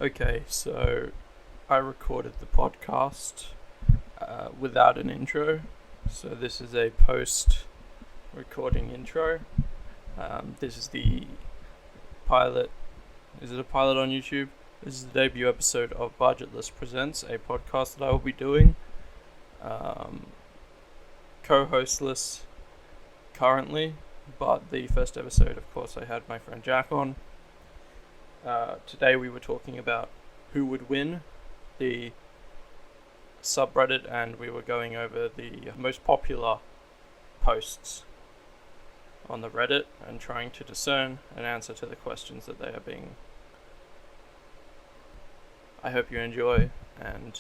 Okay, so I recorded the podcast without an intro, so this is a post-recording intro. This is the pilot. Is it a pilot on YouTube? This is the debut episode of Budgetless Presents, a podcast that I will be doing. Co-hostless currently, but the first episode, of course, I had my friend Jack on. Today we were talking about who would win the subreddit, and we were going over the most popular posts on the Reddit and trying to discern an answer to the questions that they are being. I hope you enjoy, and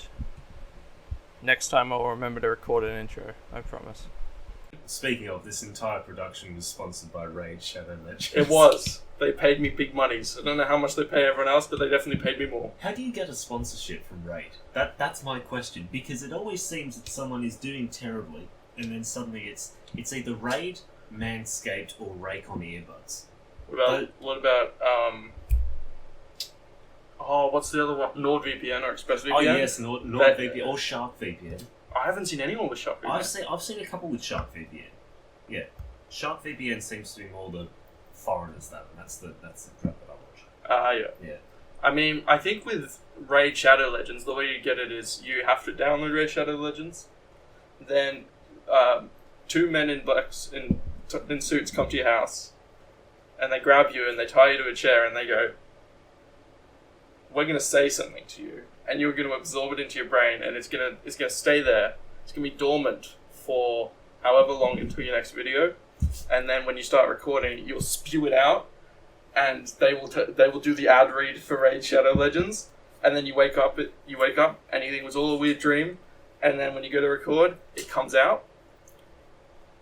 next time I'll remember to record an intro, I promise. Speaking of, this entire production was sponsored by Raid Shadow Legends. It was. They paid me big monies. I don't know how much they pay everyone else, but they definitely paid me more. How do you get a sponsorship from Raid? That's my question, because it always seems that someone is doing terribly, and then suddenly it's either Raid, Manscaped, or Rake on earbuds. What about what's the other one? NordVPN or ExpressVPN? Oh yes, NordVPN or SharkVPN. I haven't seen anyone with SharkVPN. I've seen a couple with SharkVPN. Yeah, SharkVPN seems to be more the foreigners though, and that's the crap that I watch. Yeah. I mean, I think with Raid Shadow Legends, the way you get it is you have to download Raid Shadow Legends, then two men in blacks in suits come to your house, and they grab you and they tie you to a chair and they go, "We're gonna say something to you, and you're gonna absorb it into your brain, and it's gonna stay there. It's gonna be dormant for however long until your next video, and then when you start recording, you'll spew it out, and they will do the ad read for Raid Shadow Legends, and then you wake up and you think it was all a weird dream, and then when you go to record, it comes out,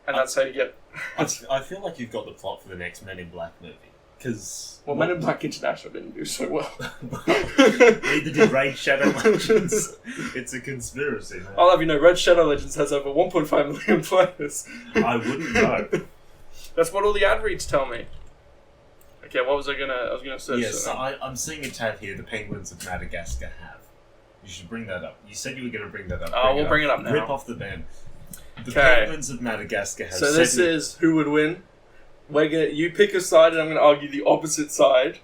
and that's how you get." I feel like you've got the plot for the next Men in Black movie. Because Men in Black International didn't do so well. Neither did Raid Shadow Legends. It's a conspiracy. Man. I'll have you know, Red Shadow Legends has over 1.5 million players. I wouldn't know. That's what all the ad reads tell me. Okay, what was I was gonna search. Yes, so I'm seeing a tab here. The penguins of Madagascar have. You should bring that up. You said you were going to bring that up. We'll bring it up now. Rip off the band. The penguins of Madagascar have. So this is who would win. You pick a side, and I'm going to argue the opposite side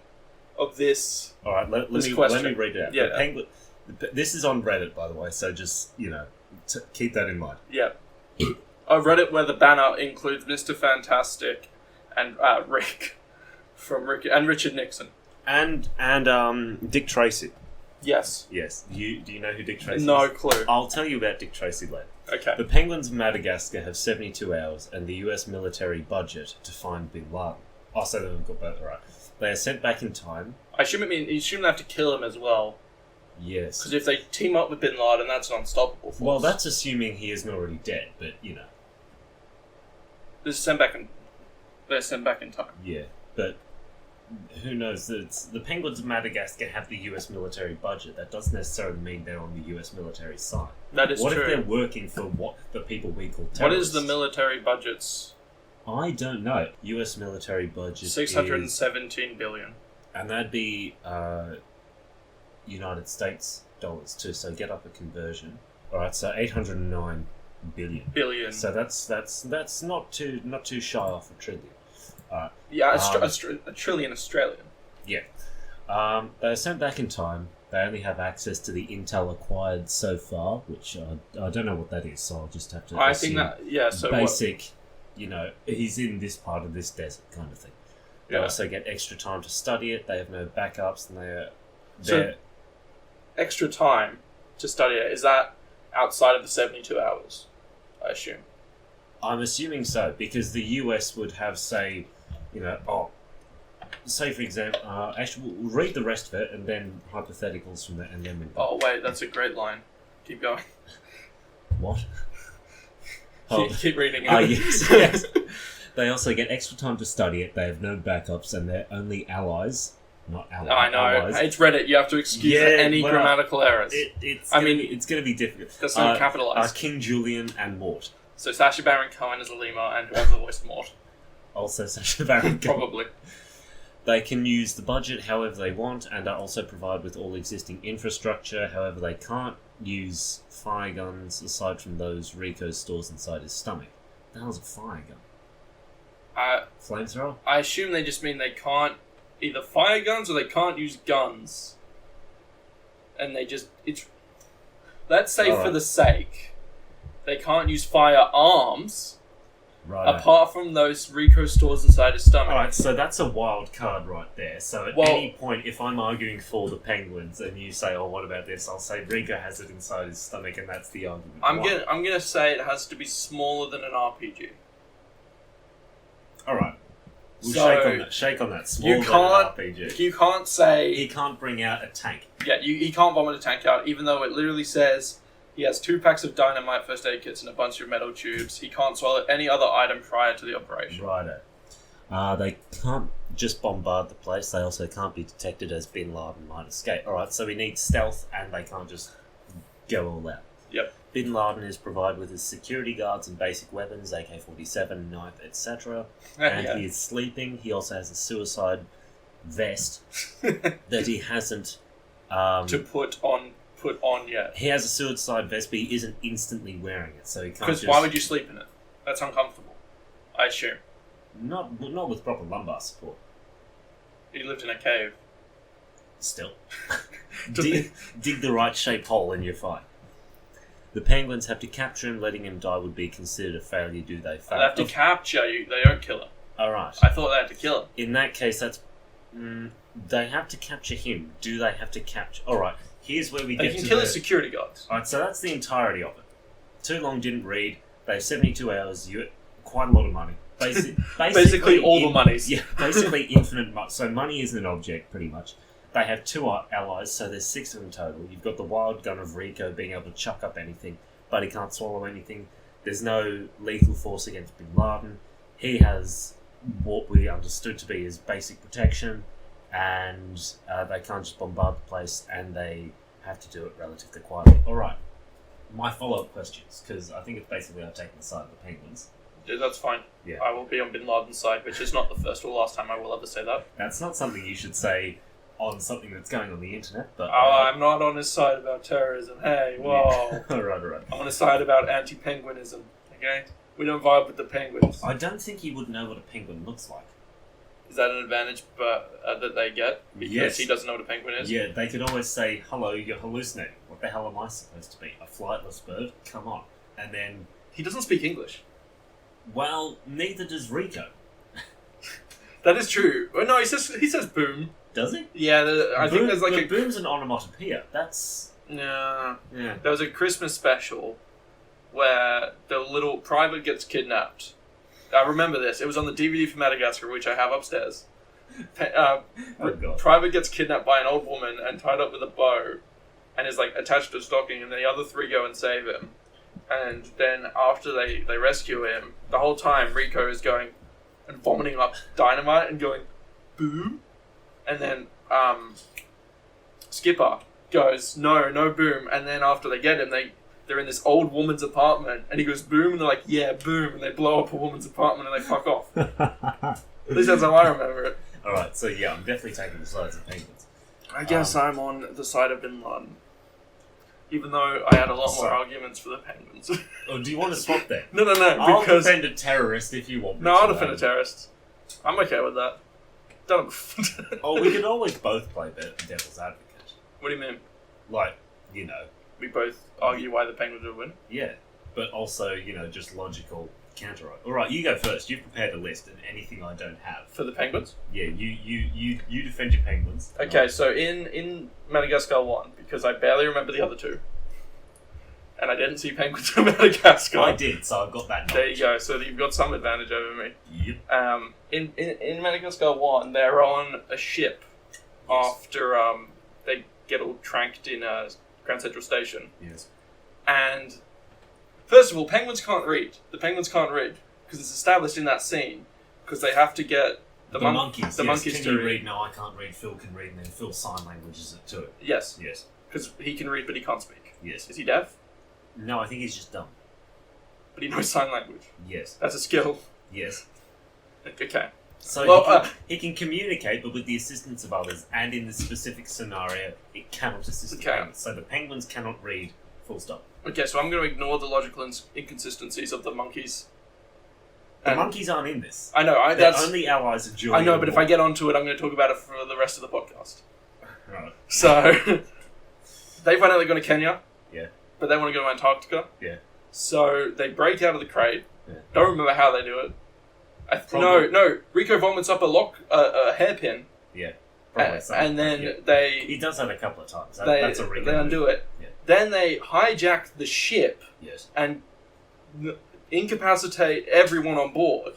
of this. All right, let me read it out. Yeah. This is on Reddit, by the way, so just keep that in mind. Yeah, I read it where the banner includes Mr. Fantastic and Rick from Rick and Richard Nixon and Dick Tracy. Yes. Do you know who Dick Tracy is? No clue. I'll tell you about Dick Tracy later. Okay. The penguins of Madagascar have 72 hours and the US military budget to find Bin Laden. Oh, so they've got both right. They are sent back in time. You shouldn't have to kill him as well. Yes. Because if they team up with Bin Laden, that's an unstoppable force. Well, that's assuming he isn't already dead, but They're sent back in time. Yeah, but who knows? The penguins of Madagascar have the US military budget. That doesn't necessarily mean they're on the US military side. That is what true. What if they're working for the people we call terrorists? What is the military budget's? I don't know. US military budget $617 billion. And that'd be United States dollars too. So get up a conversion. All right, so 809 billion. So that's not too shy off a trillion. Yeah, a trillion Australian. Yeah. They're sent back in time. They only have access to the intel acquired so far, which I don't know what that is, so I'll just have to I think that, yeah, so basic, he's in this part of this desert kind of thing. They Yeah. also get extra time to study it. They have no backups, and they're So, extra time to study it, is that outside of the 72 hours, I assume? I'm assuming so, because the US would have, say, say for example, actually we'll read the rest of it and then hypotheticals from that, and then Oh wait, that's a great line. Keep going. What? Keep reading it. Yes. They also get extra time to study it. They have no backups, and they're only allies, not allies. I know. Allies. It's Reddit. You have to excuse any grammatical errors. It's going to be difficult. That's not capitalized. King Julian and Mort. So Sacha Baron Cohen is a lemur, and whoever voiced Mort. Also Sacha Baron Cohen. Probably. They can use the budget however they want and are also provided with all existing infrastructure. However, they can't use fire guns aside from those Rico stores inside his stomach. The hell's a fire gun? Flamethrower? I assume they just mean they can't either fire guns or they can't use guns. And they just... Let's say for the sake, they can't use firearms... Right. Apart from those Rico stores inside his stomach. Alright, so that's a wild card right there. So at any point, if I'm arguing for the Penguins and you say, oh, what about this? I'll say Rico has it inside his stomach and that's the argument. I'm gonna say it has to be smaller than an RPG. Alright. We'll So, shake on that. Smaller than an RPG. You can't say... He can't bring out a tank. Yeah, he can't vomit a tank out, even though it literally says... He has 2 packs of dynamite, first aid kits, and a bunch of metal tubes. He can't swallow any other item prior to the operation. Righto. They can't just bombard the place. They also can't be detected as Bin Laden might escape. Alright, so we need stealth, and they can't just go all out. Yep. Bin Laden is provided with his security guards and basic weapons, AK-47, knife, etc. And he is sleeping. He also has a suicide vest that he hasn't... to put on yet. He has a suicide vest, but he isn't instantly wearing it, so he can't. Because why would you sleep in it? That's uncomfortable. I assume. Not with proper lumbar support. He lived in a cave. Still, dig the right shaped hole and you're fine. The Penguins have to capture him. Letting him die would be considered a failure. Do they fail? They have to capture you. They don't kill him. All right. I thought they had to kill him. In that case, that's they have to capture him. Do they have to capture? All right. Here's where we get to They can kill his security guards. Alright, so that's the entirety of it. Too long didn't read. They have 72 hours. Quite a lot of money. Basically all the monies. Yeah, basically infinite money. So money is an object, pretty much. They have 2 allies, so there's 6 of them total. You've got the wild gun of Rico being able to chuck up anything, but he can't swallow anything. There's no lethal force against Bin Laden. He has what we understood to be his basic protection. And they can't just bombard the place, and they have to do it relatively quietly. Alright, my follow-up questions, because I think it's basically I've taken the side of the Penguins. Yeah, that's fine. Yeah. I will be on Bin Laden's side, which is not the first or last time I will ever say that. That's not something you should say on something that's going on the internet, but... I'm not on his side about terrorism. Hey, whoa. Yeah. Right. I'm on his side about anti-penguinism, okay? We don't vibe with the penguins. I don't think he would know what a penguin looks like. Is that an advantage that they get? Because Yes. he doesn't know what a penguin is? Yeah, they could always say, hello, you're hallucinating. What the hell am I supposed to be? A flightless bird? Come on. And then... He doesn't speak English. Well, neither does Rico. That is true. Oh, no, he says boom. Does he? Yeah, I think there's like but a... boom's an onomatopoeia. That's... Yeah. Yeah. There was a Christmas special where the little private gets kidnapped. I remember this. It was on the DVD for Madagascar, which I have upstairs. Oh, God. Private gets kidnapped by an old woman and tied up with a bow and is like attached to a stocking, and the other 3 go and save him. And then after they rescue him, the whole time Rico is going and vomiting up dynamite and going, boom. And then Skipper goes, no boom. And then after they get him, they're in this old woman's apartment, and he goes boom, and they're like, yeah, boom, and they blow up a woman's apartment and they fuck off. At least that's how I remember it. Alright, so yeah, I'm definitely taking the sides of Penguins. I guess I'm on the side of Bin Laden. Even though I had a lot more arguments for the Penguins. Oh, do you want to swap then? No, I'll because... defend a terrorist if you want me No, to. I'll defend a terrorist. I'm okay with that. Done it before. Oh, we could always both play devil's advocate. What do you mean? Like, you know... We both argue why the Penguins would win? Yeah, but also, you know, just logical counter. Alright, you go first. You've prepared a list and anything I don't have. For the Penguins? Yeah, you defend your Penguins. Okay, so in Madagascar 1, because I barely remember the other 2, and I didn't see penguins in Madagascar. I did, so I've got that knowledge. There you go, so you've got some advantage over me. Yep. In Madagascar 1, they're on a ship after they get all tranked in Grand Central Station. Yes. And first of all, penguins can't read. The penguins can't read because it's established in that scene because they have to get the monkeys. The monkeys can to you read. read? No, I can't read. Phil can read, and then Phil sign languages it to it. Yes, Yes. because he can read, but he can't speak. Yes. Is he deaf? No, I think he's just dumb. But he knows sign language. Yes. That's a skill. Yes. Okay. So Well, he can communicate, but with the assistance of others, and in this specific scenario, it cannot assist the Okay. penguins. So the penguins cannot read, full stop. Okay, so I'm going to ignore the logical inconsistencies of the monkeys. The And- monkeys aren't in this. I know, They're that's... only allies of Julian. I know, but if I get onto it, I'm going to talk about it for the rest of the podcast. Right. So, they find out they're going to Kenya. Yeah. But they want to go to Antarctica. Yeah. So, they break out of the crate. Yeah. Don't remember how they do it. Probably. No. Rico vomits up a hairpin. Yeah. Probably so. And then Yeah. they... He does that a couple of times. They That's a Rico they undo it. Yeah. Then they hijack the ship Yes. and incapacitate everyone on board.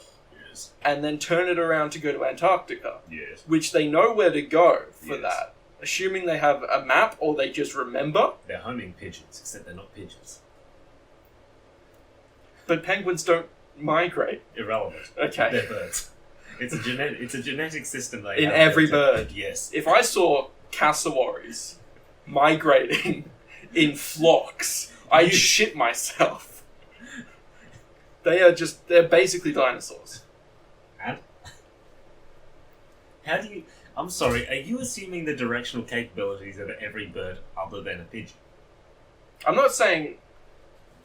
Yes. And then turn it around to go to Antarctica. Yes. Which they know where to go for Yes. that. Assuming they have a map or they just remember. They're homing pigeons, except they're not pigeons. But penguins don't migrate. Irrelevant. Okay. They're birds. It's a genetic system they In have every built in. bird. Yes. If I saw cassowaries migrating in flocks, I'd You- shit myself. They're basically dinosaurs. And? How do you... I'm sorry, are you assuming the directional capabilities of every bird other than a pigeon? I'm not saying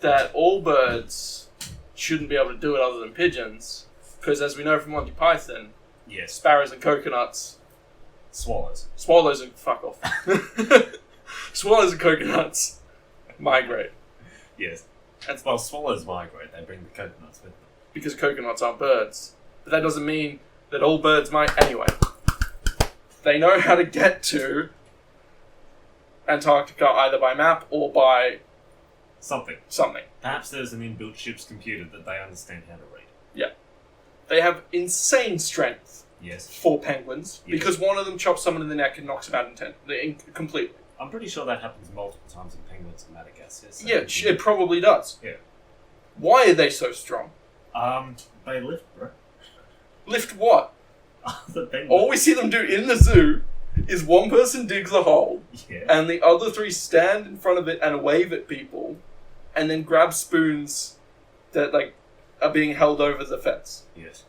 that all birds shouldn't be able to do it other than pigeons, because as we know from Monty Python, Yes. sparrows and coconuts, Swallows. swallows and fuck off. Swallows and coconuts migrate. Yes. And Well, swallows migrate, they bring the coconuts with them. because coconuts aren't birds. But that doesn't mean that all birds might. Anyway, they know how to get to Antarctica either by map or by Something. something. Perhaps there's an inbuilt ship's computer that they understand how to read. They have insane strength Yes. for penguins Yes. because one of them chops someone in the neck and knocks them out completely. I'm pretty sure that happens multiple times in penguins in Madagascar. So Yeah, it probably does. Yeah. Why are they so strong? They lift, bro. Lift what? The penguins. All we see them do in the zoo is one person digs a hole Yeah. and the other three stand in front of it and wave at people and then grab spoons that are being held over the fence. Yes.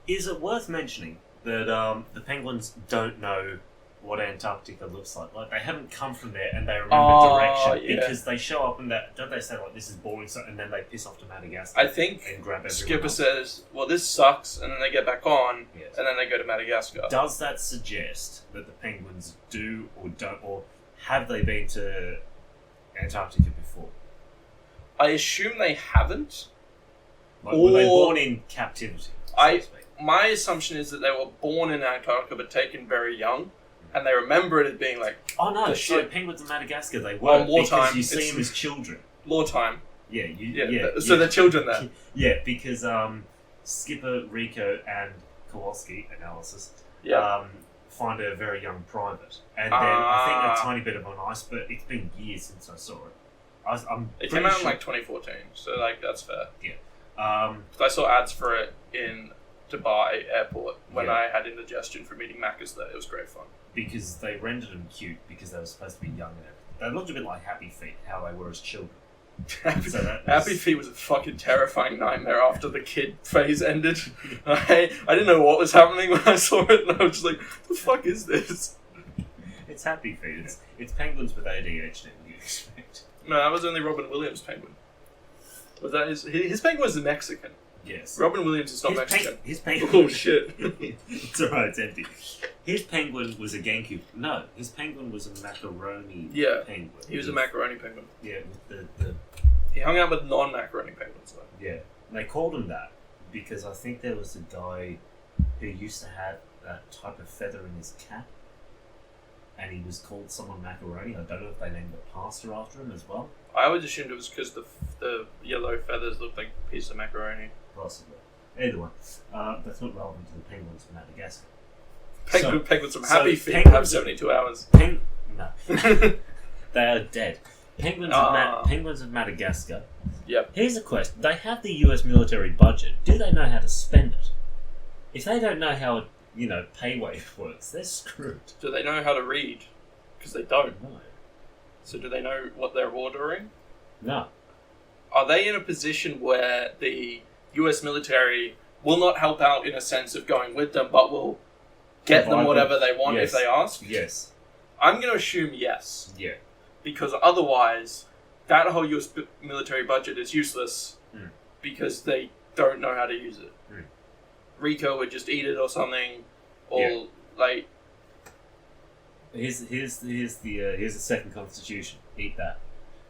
Is it worth mentioning that the penguins don't know what Antarctica looks like? Like, they haven't come from there and they remember direction yeah. because they show up and don't they say, like, this is boring, so, and then they piss off to Madagascar I think and grab everyone Skipper else? says, well, this sucks, and then they get back on, Yes. and then they go to Madagascar. Does that suggest that the penguins do or don't, or have they been to Antarctica before? I assume they haven't. Like, were they Or- born in captivity? So I- to speak? My assumption is that they were born in Antarctica but taken very young, and they remember it as being like Oh no! the So shit. penguins in Madagascar, they Well, were wartime, because you see it's- them as children. law time. Yeah, So they're children there. Yeah, because Skipper, Rico, and Kowalski analysis Yeah. find a very young private, and then I think Ah. a tiny bit of on ice, but it's been years since I saw it. I'm It pretty came out in sure- like 2014, so that's fair. 'Cause I saw ads for it in Dubai airport when Yeah. I had indigestion from eating Macca's there. It was great fun. because they rendered them cute because they were supposed to be young and everything. They looked a bit like Happy Feet, how they were as children. So that was- Happy Feet was a fucking terrifying nightmare after the kid phase ended. I didn't know what was happening when I saw it, and I was just like, the fuck is this? It's Happy Feet. It's penguins with ADHD. You expect? No, that was only Robin Williams' penguin. Was that his penguin was Mexican. Yes. Robin Williams is not Mexican. His penguin. Oh shit. It's alright, it's empty. His penguin was a Genku. No, his penguin was a macaroni Yeah, penguin. He was a macaroni penguin. Yeah, with the He hung out with non-macaroni penguins though. yeah. They called him that because I think there was a guy who used to have that type of feather in his cap, and he was called someone macaroni. I don't know if they named the pasta after him as well. I always assumed it was because the yellow feathers looked like a piece of macaroni. Possibly. Either way, that's not relevant to the penguins of Madagascar. Penguins from so Happy Feet have penguins- 72 hours. No. They are dead. Penguins of Madagascar. Yep. Here's a question. They have the US military budget. Do they know how to spend it? If they don't know how, pay wave works, they're screwed. Do they know how to read? Because they don't. No. So do they know what they're ordering? No. Are they in a position where the US military will not help out in a sense of going with them, but will get them Provide whatever they want Yes. if they ask? Yes. I'm going to assume yes. Yeah. Because otherwise, that whole US military budget is useless Mm. because they don't know how to use it. Mm. Rico would just eat it or something, or like Here's the second constitution. Eat that.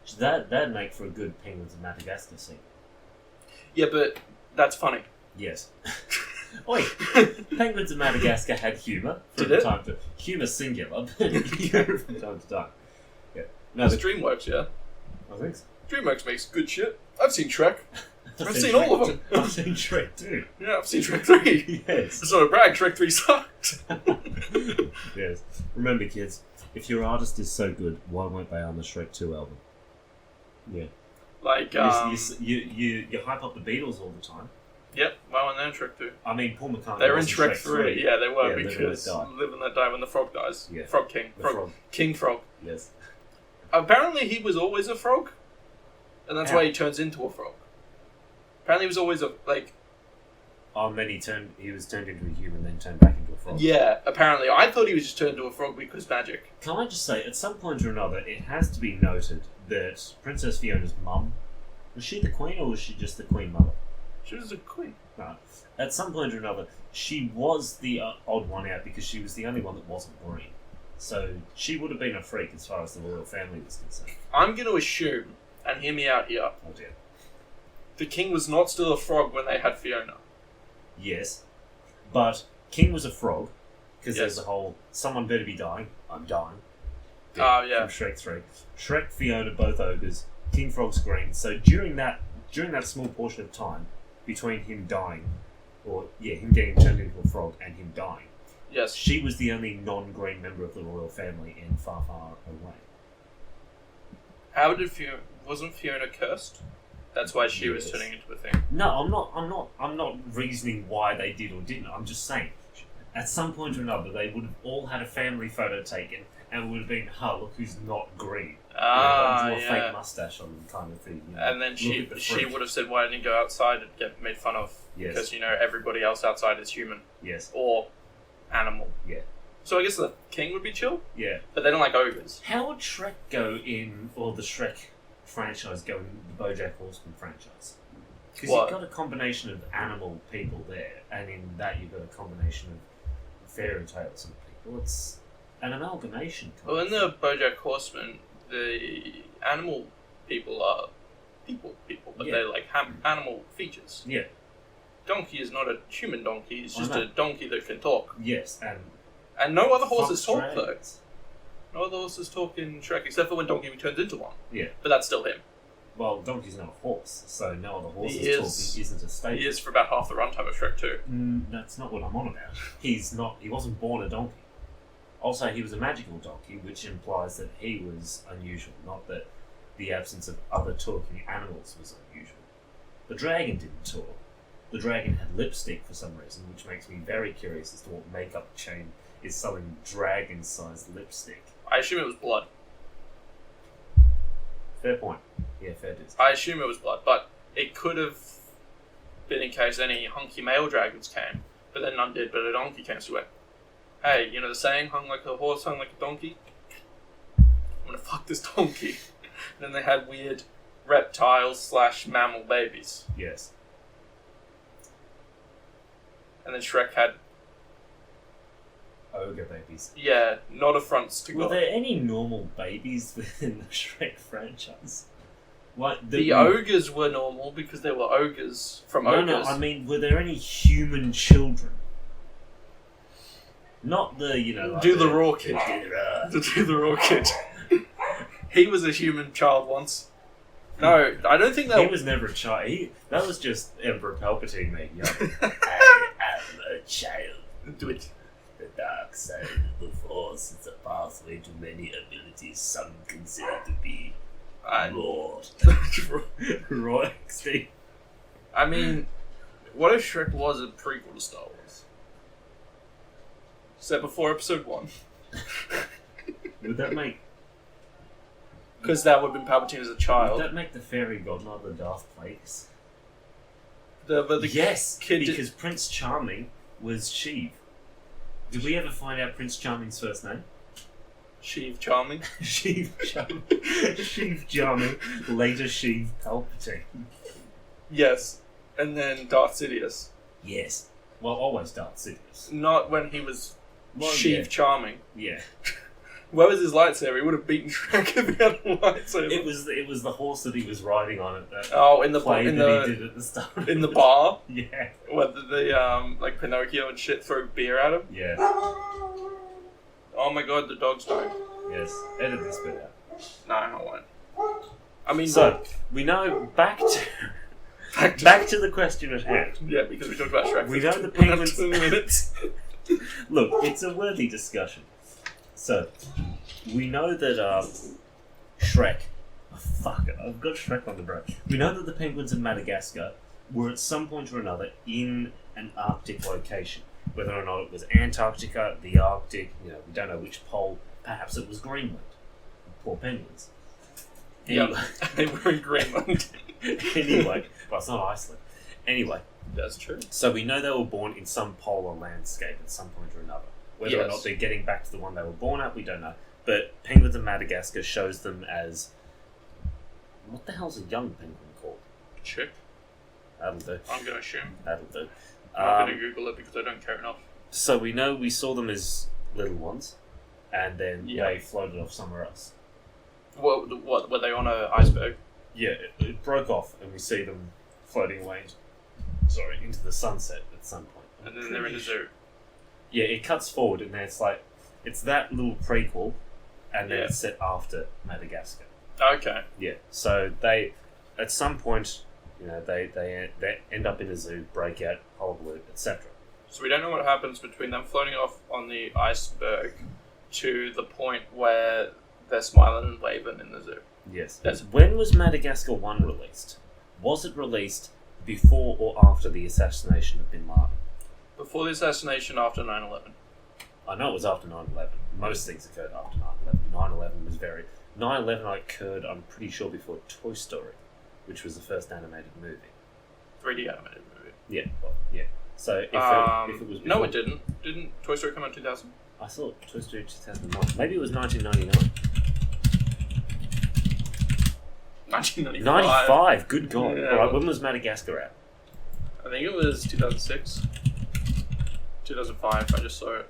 So that'd make for a good Penguins of Madagascar scene. yeah, but that's funny. Yes. Wait, Penguins of Madagascar had humour from Did it? time to humour singular, but humour from time to time. Yeah. No, It's DreamWorks, yeah. I think so. DreamWorks makes good shit. I've seen Shrek. I've seen all of them. I've seen Shrek too. Yeah, I've seen Shrek 3. Yes. It's not a brag, Shrek 3 sucked. Yes. Remember, kids, if your artist is so good, why weren't they on the Shrek 2 album? Yeah. Like, You hype up the Beatles all the time. Yep, well, and then Shrek 2. I mean, Paul McCartney They were in was Shrek 3. Yeah, they were, Yeah, Live and because Let Die. Live and Let Die when the frog dies. Yeah. Frog King. The frog. King Frog. Yes. Apparently he was always a frog, and that's How? why he turns into a frog. Apparently he was always a, like... Oh, and then he was turned into a human, then turned back into a frog. Yeah, apparently. I thought he was just turned into a frog because magic. Can I just say, at some point or another, it has to be noted that Princess Fiona's mum, was she the queen or was she just the queen mother? She was a queen. No. At some point or another, she was the odd one out because she was the only one that wasn't green. So she would have been a freak as far as the royal family was concerned. I'm going to assume, and hear me out here, Oh dear. the king was not still a frog when they had Fiona. Yes. But King was a frog, because Yes. there's the whole, someone better be dying, I'm dying. Oh, yeah. From Shrek 3. Shrek, Fiona, both ogres, King Frog's green. So during that small portion of time, between him dying, him getting turned into a frog and him dying, Yes. she was the only non-green member of the royal family in Far, Far Away. How did Fiona... Wasn't Fiona cursed? That's why she was Yes. turning into a thing. No, I'm not reasoning why they did or didn't. I'm just saying, at some point or another, they would have all had a family photo taken, and it would have been, look who's not green. Ah, draw a yeah. fake mustache on them, kind of thing. And then she would have said, why didn't you go outside and get made fun of? Yes. Because, everybody else outside is human. Yes. Or animal. Yeah. So I guess the king would be chill, Yeah. but they don't like ogres. How would Shrek go in, or the Shrek franchise go in the BoJack Horseman franchise? Because What? you've got a combination of animal people there, and in that you've got a combination of fairy tales and people. It's an amalgamation. Well, in the BoJack Horseman, the animal people are people, but Yeah. they're like animal features. Yeah. Donkey is not a human donkey, it's I just know. a donkey that can talk. Yes, and And no other horses fox talk, though. dragons. No other horses talk in Shrek, except for when Donkey turns into one. Yeah. But that's still him. Well, Donkey's not a horse, so no other horses He is. talking isn't a staple. He is for about half the runtime of Shrek 2. That's not what I'm on about. He wasn't born a donkey. Also, he was a magical donkey, which implies that he was unusual, not that the absence of other talking animals was unusual. The dragon didn't talk. The dragon had lipstick for some reason, which makes me very curious as to what makeup chain is selling dragon-sized lipstick. I assume it was blood. Fair point. Yeah, fair dues. I assume it was blood, but it could have been in case any hunky male dragons came, but then none did, but a donkey came, so went, hey, you know the saying, hung like a horse, hung like a donkey? I'm gonna fuck this donkey. And then they had weird reptiles/mammal babies. Yes. And then Shrek had, Ogre babies. yeah, not affronts to Were God. there any normal babies within the Shrek franchise? Like The ogres were normal because they were ogres from ogres. No, I mean, were there any human children? Not the, like Do the raw kid. the To do the raw kid. He was a human child once. No, I don't think He that was never a child. That was just Emperor Palpatine making up. I am a child. Do it. The dark side of the Force is a pathway to many abilities some consider to be raw. Raw XD. I mean, what if Shrek was a prequel to Star Wars? Set before Episode 1. Would that make Because that would have been Palpatine as a Would child. that make the fairy godmother Darth Plagueis? But the Yes, kid because Prince Charming was Sheev. Did we ever find out Prince Charming's first name? Sheev Charming. Sheev Charming. Sheev Charming. Later Sheev Palpatine. Yes, and then Darth Sidious. Yes. Well, always Darth Sidious. Not when he was Sheev Charming. Yeah. Where was his lightsaber? He would have beaten Shrek if he had a lightsaber. It was the horse that he was riding on at that in the play in that the he did at the start. in the bar. Yeah. Where the like Pinocchio and shit throw beer at him. Yeah. Oh my god, the dog's dying. Yes. Edit this bit out. No, I won't. I mean, So we know back to the question at hand. yeah, because we talked about Shrek. We know the for penguins. 2 minutes. Look, it's a worthy discussion. So, we know that Shrek. Oh, fuck it, I've got Shrek on the brain. We know that the penguins of Madagascar were at some point or another in an Arctic location. Whether or not it was Antarctica, the Arctic, we don't know which pole. Perhaps it was Greenland. Poor penguins. Anyway. Yeah, they were in Greenland. Anyway, well, it's not Iceland. Anyway. That's true. So we know they were born in some polar landscape at some point or another. Whether or not they're getting back to the one they were born at, we don't know. But Penguins of Madagascar shows them as... What the hell's a young penguin called? Chick. That'll do. I'm going to assume. That'll do. I'm going to Google it because I don't care enough. So we know we saw them as little ones, and then they floated off somewhere else. What? Were they on an iceberg? Yeah, it broke off, and we see them floating away into the sunset at some point. And then they're in a zoo. Yeah, it cuts forward, and then it's that little prequel, and then it's set after Madagascar. Okay. Yeah, so they, at some point, they end up in a zoo, break out, hullabaloo, etc. So we don't know what happens between them floating off on the iceberg to the point where they're smiling and waving in the zoo. Yes. When was Madagascar 1 released? Was it released before or after the assassination of Bin Laden? Before the assassination, after 9/11. I know it was after 9/11. Most things occurred after 9/11. 9/11 was 9/11 occurred, I'm pretty sure, before Toy Story, which was the first animated movie. 3D animated movie. Yeah, well, yeah. So if it was before, no, it didn't. Didn't Toy Story come out in 2000? I thought Toy Story 2009. Maybe it was 1999. 1995. 95. Good God! Yeah. All right, when was Madagascar out? I think it was 2006. 2005. I just saw it.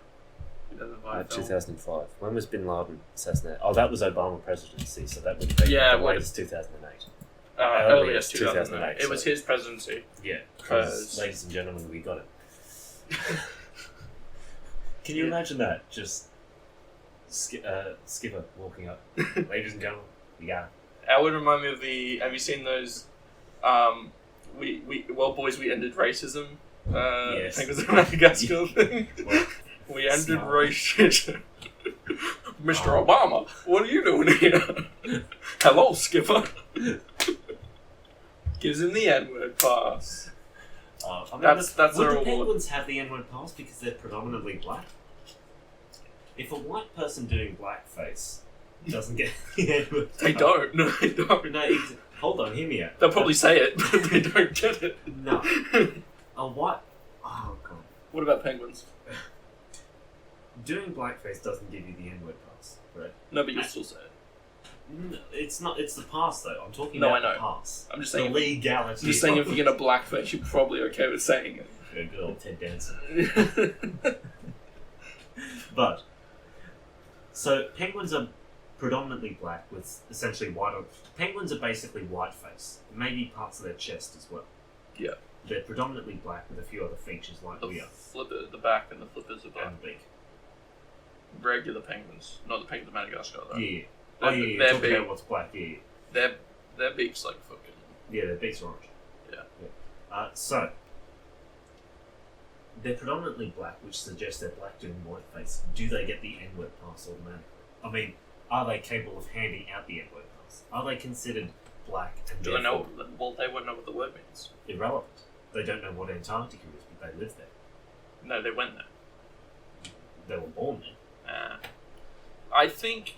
2005. 2005. When was Bin Laden assassinated? Oh, that was Obama presidency, so that would have been the latest 2008. Earliest 2008. It was his presidency. Yeah, because, ladies and gentlemen, we got it. Can you imagine that? Just Skipper walking up. Ladies and gentlemen, we got it. That would remind me of the... Have you seen those... boys, we ended racism. Yes. I think it was a Madagascar thing. Well, we ended racism. Mr. Obama, what are you doing here? Hello, Skipper. Gives him the N-word pass. That's would our the penguins have the N-word pass because they're predominantly black? If a white person doing blackface doesn't get the N-word pass... They don't. No, they don't. No, hold on, hear me out. They'll probably say it, but they don't get it. No. A white... Oh, God. What about penguins? Doing blackface doesn't give you the N-word pass, right? No, but you'll still say it. No, it's not. It's the pass, though. I'm talking No, about I know. the pass. I'm just saying. The legality. I'm just saying, if you get a blackface, you're probably okay with saying it. Yeah, good old Ted Danson. But so penguins are predominantly black with essentially white. Penguins are basically white face, maybe parts of their chest as well. Yeah. They're predominantly black with a few other features like we are. The back and the flippers are black. And the beak. Regular penguins, not the penguins of Madagascar though. Yeah. They're, Oh, yeah, you're they're talking big. about what's black, yeah. Their beaks like fucking. Yeah, their beaks are orange. Yeah. So, they're predominantly black, which suggests they're black doing whiteface. Do they get the N-word pass automatically? I mean, are they capable of handing out the N-word pass? Are they considered black and Do they know? Well, they wouldn't know what the word means. irrelevant? They don't know what Antarctica is, but they live there. No, they went there. They were born there. I think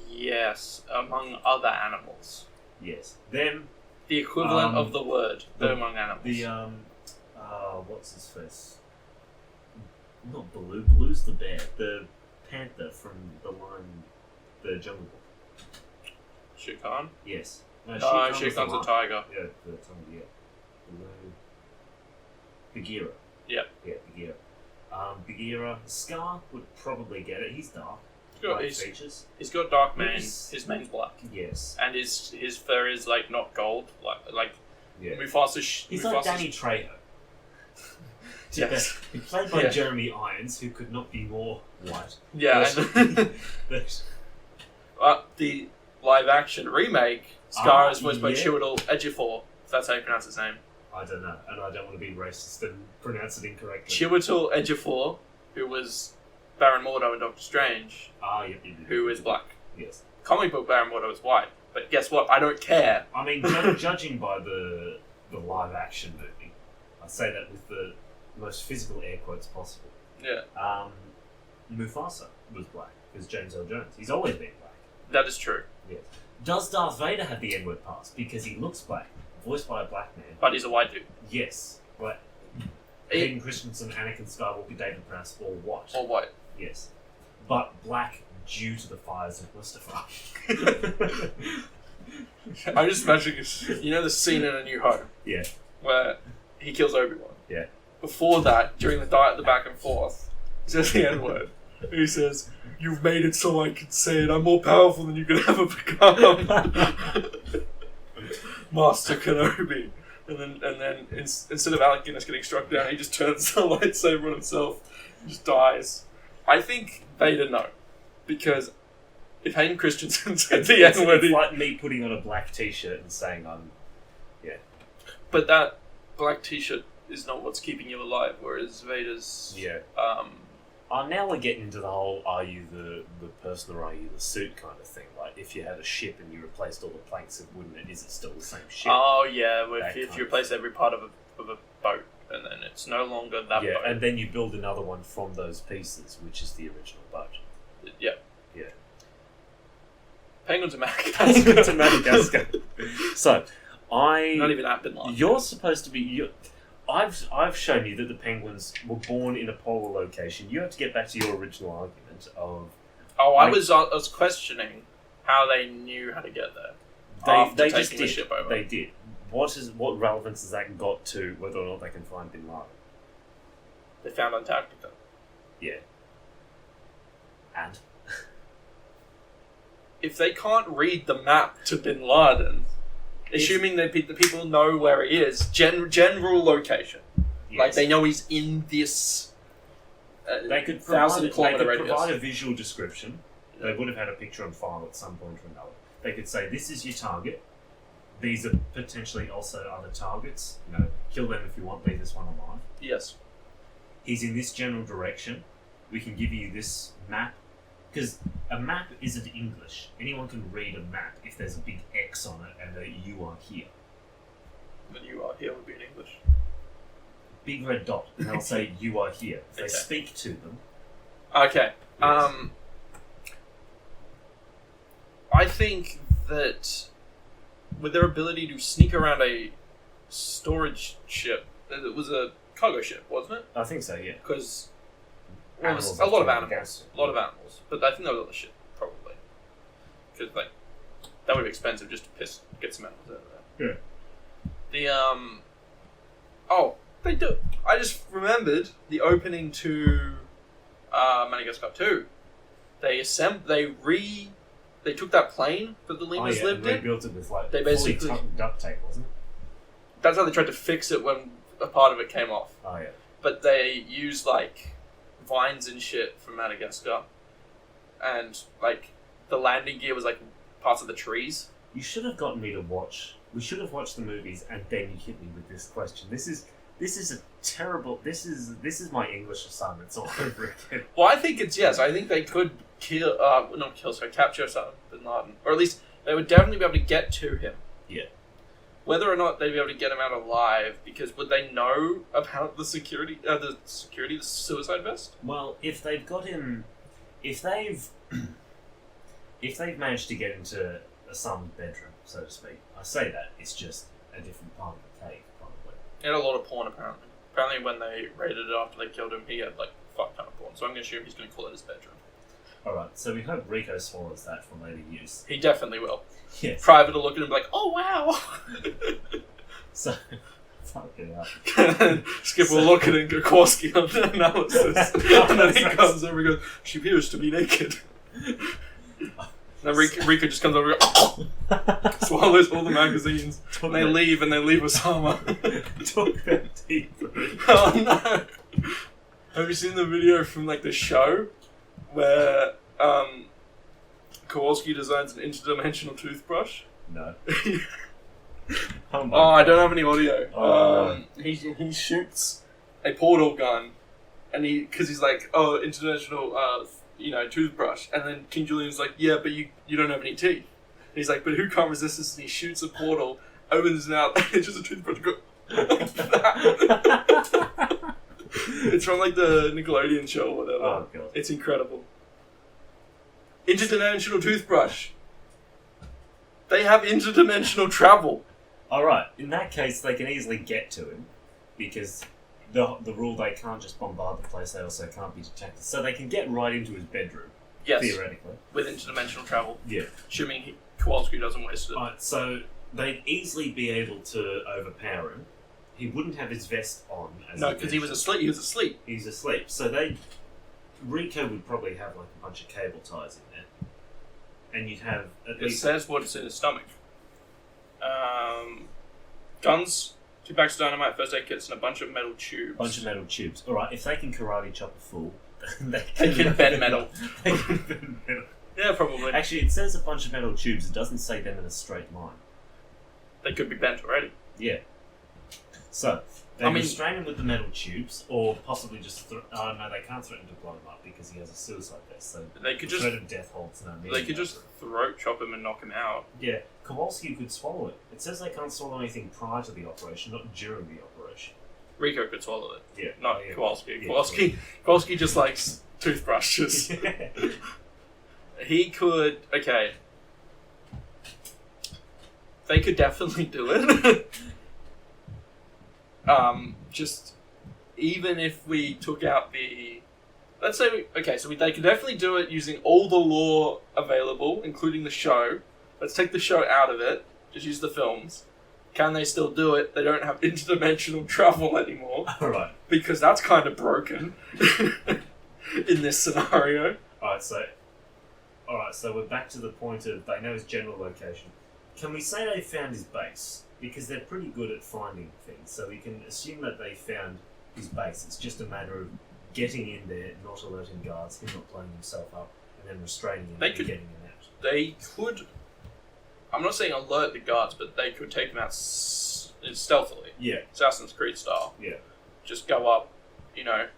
yes, among other animals. Yes. Them, The equivalent of the word among animals. What's his face? Not Baloo. Baloo's the bear. The panther from the Jungle Book. Shere Khan? Yes. No, Shere Shere Khan's a tiger. Yeah, the tiger, yeah. Baloo. Bagheera. Yep. Yeah, Bagheera. Bagheera. Scar would probably get it. He's dark. Features. He's got dark mane. His mane's black. Yes. And his fur is like not gold. Like yeah. Mufasa's. He's like Danny Trejo. Yes. Played by Jeremy Irons, who could not be more white. Yeah. The live action remake, Scar is voiced by Chiwetel Ejiofor. If that's how you pronounce his name. I don't know, and I don't want to be racist and pronounce it incorrectly. Chiwetel Ejiofor, who was Baron Mordo in Doctor Strange, who is black. Yes. Comic book Baron Mordo is white, but guess what? I don't care. I mean, judging by the live action movie, I say that with the most physical air quotes possible. Yeah. Mufasa was black because James L. Jones. He's always been black. That is true. Yes. Does Darth Vader have the N-word pass because he looks black, voiced by a black man? But he's a white dude. Yes, but Hayden Christensen, Anakin Skywalker, David Prowse, all white. All white. Yes, but black due to the fires of Mustafar. I just imagine, you know, the scene in A New Hope. Yeah. Where he kills Obi-Wan. Yeah. Before that, during the back and forth, he says the N-word. He says, "You've made it so I can say it. I'm more powerful than you could ever become." Master Kenobi. And then instead of Alec Guinness getting struck down, he just turns the lightsaber on himself and just dies. I think Vader no. Because if Hayden Christensen said the N-word... It's like me putting on a black t-shirt and saying I'm... Yeah. But that black t-shirt is not what's keeping you alive, whereas Vader's... Yeah. Now we're getting into the whole, are you the person or are you the suit kind of thing. Like, if you had a ship and you replaced all the planks of wood, is it still the same ship? Oh, yeah. If you replace every part of a boat, and then it's no longer that boat. Yeah, and then you build another one from those pieces, which is the original boat. Yeah. Yeah. Penguins of Madagascar. Penguins of Madagascar. So, Not even that Bin Laden. You're supposed to be... I've shown you that the penguins were born in a polar location. You have to get back to your original argument of... Oh, I was questioning how they knew how to get there. They taking just did. The ship over. They did. What relevance has that got to whether or not they can find Bin Laden? They found Antarctica. Yeah. And? If they can't read the map to Bin Laden, assuming that the people know where he is, general location, yes. Like they know he's in this they could 1,000 kilometer radius. Provide a visual description. They would have had a picture on file at some point or another. They could say, this is your target. These are potentially also other targets. Kill them if you want, leave this one alive. Yes. He's in this general direction. We can give you this map. Because a map isn't English. Anyone can read a map if there's a big X on it and a "you are here." Then "you are here" would be in English. Big red dot, and they'll say "you are here." If they Okay. speak to them. Okay. Yes. I think that with their ability to sneak around a storage ship, it was a cargo ship, wasn't it? I think so, yeah. Because Well, it was a lot of animals. A lot of animals. But I think that was on the ship, probably. Because, that would be expensive just to get some animals out of there. Yeah. Oh, they do. I just remembered the opening to Madagascar 2. They took that plane that the lemurs lived they in. built it with They fully basically- duct tape, wasn't it? That's how they tried to fix it when a part of it came off. Oh yeah. But they used vines and shit from Madagascar, and the landing gear was parts of the trees. You should have gotten me to watch. We should have watched the movies, and then you hit me with this question. This is a terrible. This is my English assignments all over again. Well, I think it's yes. I think they could capture Osama Bin Laden, or at least they would definitely be able to get to him. Yeah. Whether or not they'd be able to get him out alive, because would they know about the suicide vest? Well, if they've got him, if they've managed to get into Osama's bedroom, so to speak, I say that it's just a different part of the cave, probably. He had a lot of porn, apparently. Apparently, when they raided it after they killed him, he had, like, fuck ton of porn. So I'm going to assume he's going to call it his bedroom. Alright, so we hope Rico swallows that for later use. He definitely will. Yes. Private will look at him and be like, oh, wow! So, fucking hell. Skip will look at it and go, Kowalski on the analysis. And then he comes over and goes, she appears to be naked. And then Rika just comes over and goes, swallows all the magazines. And they leave Osama. Talk about deep. Oh no! Have you seen the video from like the show where Kowalski designs an interdimensional toothbrush? No. Oh, I don't have any audio. Oh, He shoots a portal gun, and because he's like, oh, interdimensional, toothbrush, and then King Julian's like, yeah, but you don't have any teeth. And he's like, but who can't resist this? And he shoots a portal, opens his mouth, and it's just a toothbrush. It's from like the Nickelodeon show or whatever. Oh god. It's incredible. Interdimensional toothbrush. They have interdimensional travel. Alright, in that case, they can easily get to him, because the rule they can't just bombard the place, they also can't be detected. So they can get right into his bedroom, Yes, theoretically. with interdimensional travel. Yeah. Assuming Kowalski doesn't waste it. Alright, so they'd easily be able to overpower him. He wouldn't have his vest on. No, because he was asleep. He was asleep. He's asleep. So Rico would probably have like a bunch of cable ties in there. And you'd have at It least... says what's in his stomach. Guns, 2 packs of dynamite, first aid kits, and a bunch of metal tubes. Alright, if they can karate chop a fool, they can bend metal. They can bend metal. Yeah, probably. Actually, it says a bunch of metal tubes. It doesn't say them in a straight line. They could be bent already. Yeah. So, they restrain him with the metal tubes, or possibly just... no, they can't threaten to blow him up because he has a suicide vest, so They could the just threat of death holds no meaning. They could just throat chop him and knock him out. Yeah, Kowalski could swallow it. It says they can't swallow anything prior to the operation, not during the operation. Rico could swallow it. Yeah. Not yeah. Kowalski. Yeah, Kowalski just likes toothbrushes. Yeah. He could... Okay. They could definitely do it. Just... Even if we took out the... Let's say... they could definitely do it using all the lore available, including the show. Let's take the show out of it. Just use the films. Can they still do it? They don't have interdimensional travel anymore. Alright. Because that's kind of broken in this scenario. Alright, so we're back to the point of they know his general location. Can we say they found his base? Because they're pretty good at finding things, so we can assume that they found his base. It's just a matter of getting in there, not alerting guards, him not blowing himself up, and then restraining him and getting him out. They could... I'm not saying alert the guards, but they could take him out stealthily. Yeah. Assassin's Creed style. Yeah. Just go up,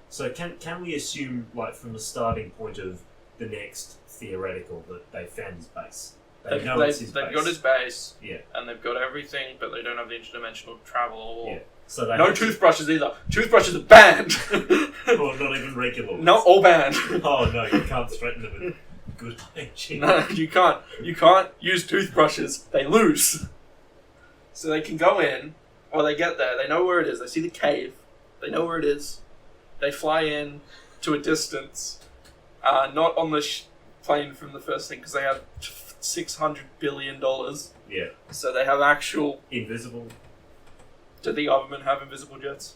So can we assume, like, from the starting point of the next theoretical, that they found his base? They know it's his base. They've got his base. Yeah. And they've got everything, but they don't have the interdimensional travel. Yeah. So they no toothbrushes either. Toothbrushes are banned. Or not even regular ones. No, all banned. Oh no, you can't threaten them with good hygiene. No, you can't. You can't use toothbrushes. They lose. So they can go in, or they get there. They know where it is. They see the cave. They know where it is. They fly in to a distance, not on the plane from the first thing, because they have $600 billion. Yeah. So they have actual... Invisible. Did the government have invisible jets?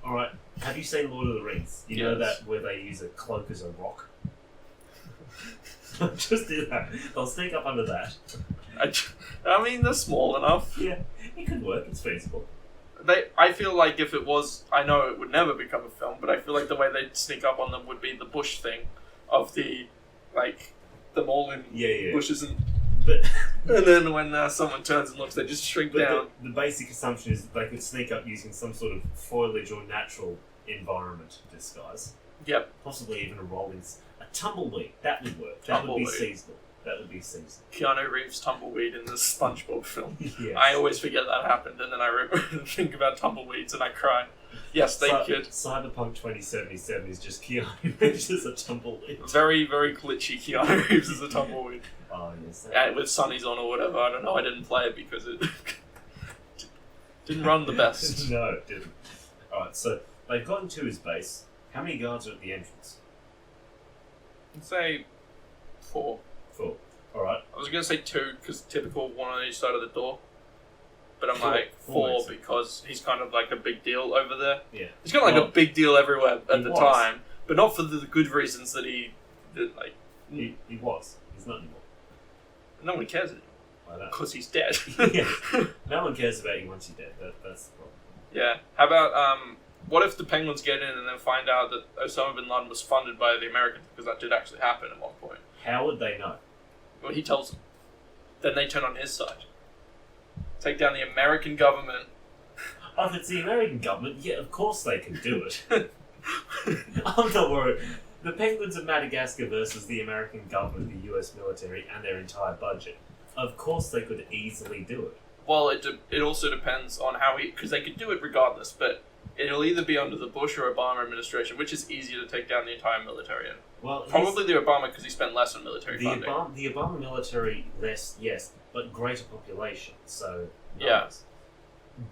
Alright, have you seen Lord of the Rings? You know Yes. that where they use a cloak as a rock? Just do that. They'll sneak up under that. I mean, they're small enough. Yeah, it could work. It's feasible. I feel like if it was... I know it would never become a film, but I feel like the way they'd sneak up on them would be the bush thing of the... Like, them all in bushes and... But And then when someone turns and looks, they just shrink down. the basic assumption is that they could sneak up using some sort of foliage or natural environment disguise. Yep. Possibly even a tumbleweed. That would work. That would be seasonal. Keanu Reeves tumbleweed in the SpongeBob film. Yes. I always forget that happened, and then I think about tumbleweeds and I cry. Yes, they could. Cyberpunk 2077 is just Keanu Reeves as a tumbleweed. Very, very glitchy Keanu Reeves as a tumbleweed. Oh, yes. With sunnies on or whatever. I don't know. I didn't play it because it Didn't run the best. No, it didn't. Alright, so they've gotten to his base. How many guards are at the entrance? I'd say 4. 4. Alright. I was going to say 2 because typical one on each side of the door. But I'm Four. like Four 4 because he's kind of like a big deal over there. Yeah. He's kind of like a big deal everywhere at the was. time, but not for the good reasons that he did. Like He was. He's not anymore. no one cares anymore I know. because he's dead. Yeah. No one cares about you once you're dead. That's the problem. Yeah. How about what if the Penguins get in and then find out that Osama Bin Laden was funded by the Americans, because that did actually happen at one point? How would they know? Well, he tells them. Then they turn on his side. Take down the American government. Oh, if it's the American government, yeah, of course they can do it. I'm not worried. The Penguins of Madagascar versus the American government, the US military, and their entire budget. Of course they could easily do it. Well, it also depends on how because they could do it regardless, but it'll either be under the Bush or Obama administration, which is easier to take down the entire military in. Well, Probably the Obama, because he spent less on military the funding. Obama military, less, yes, but greater population, so... Yeah.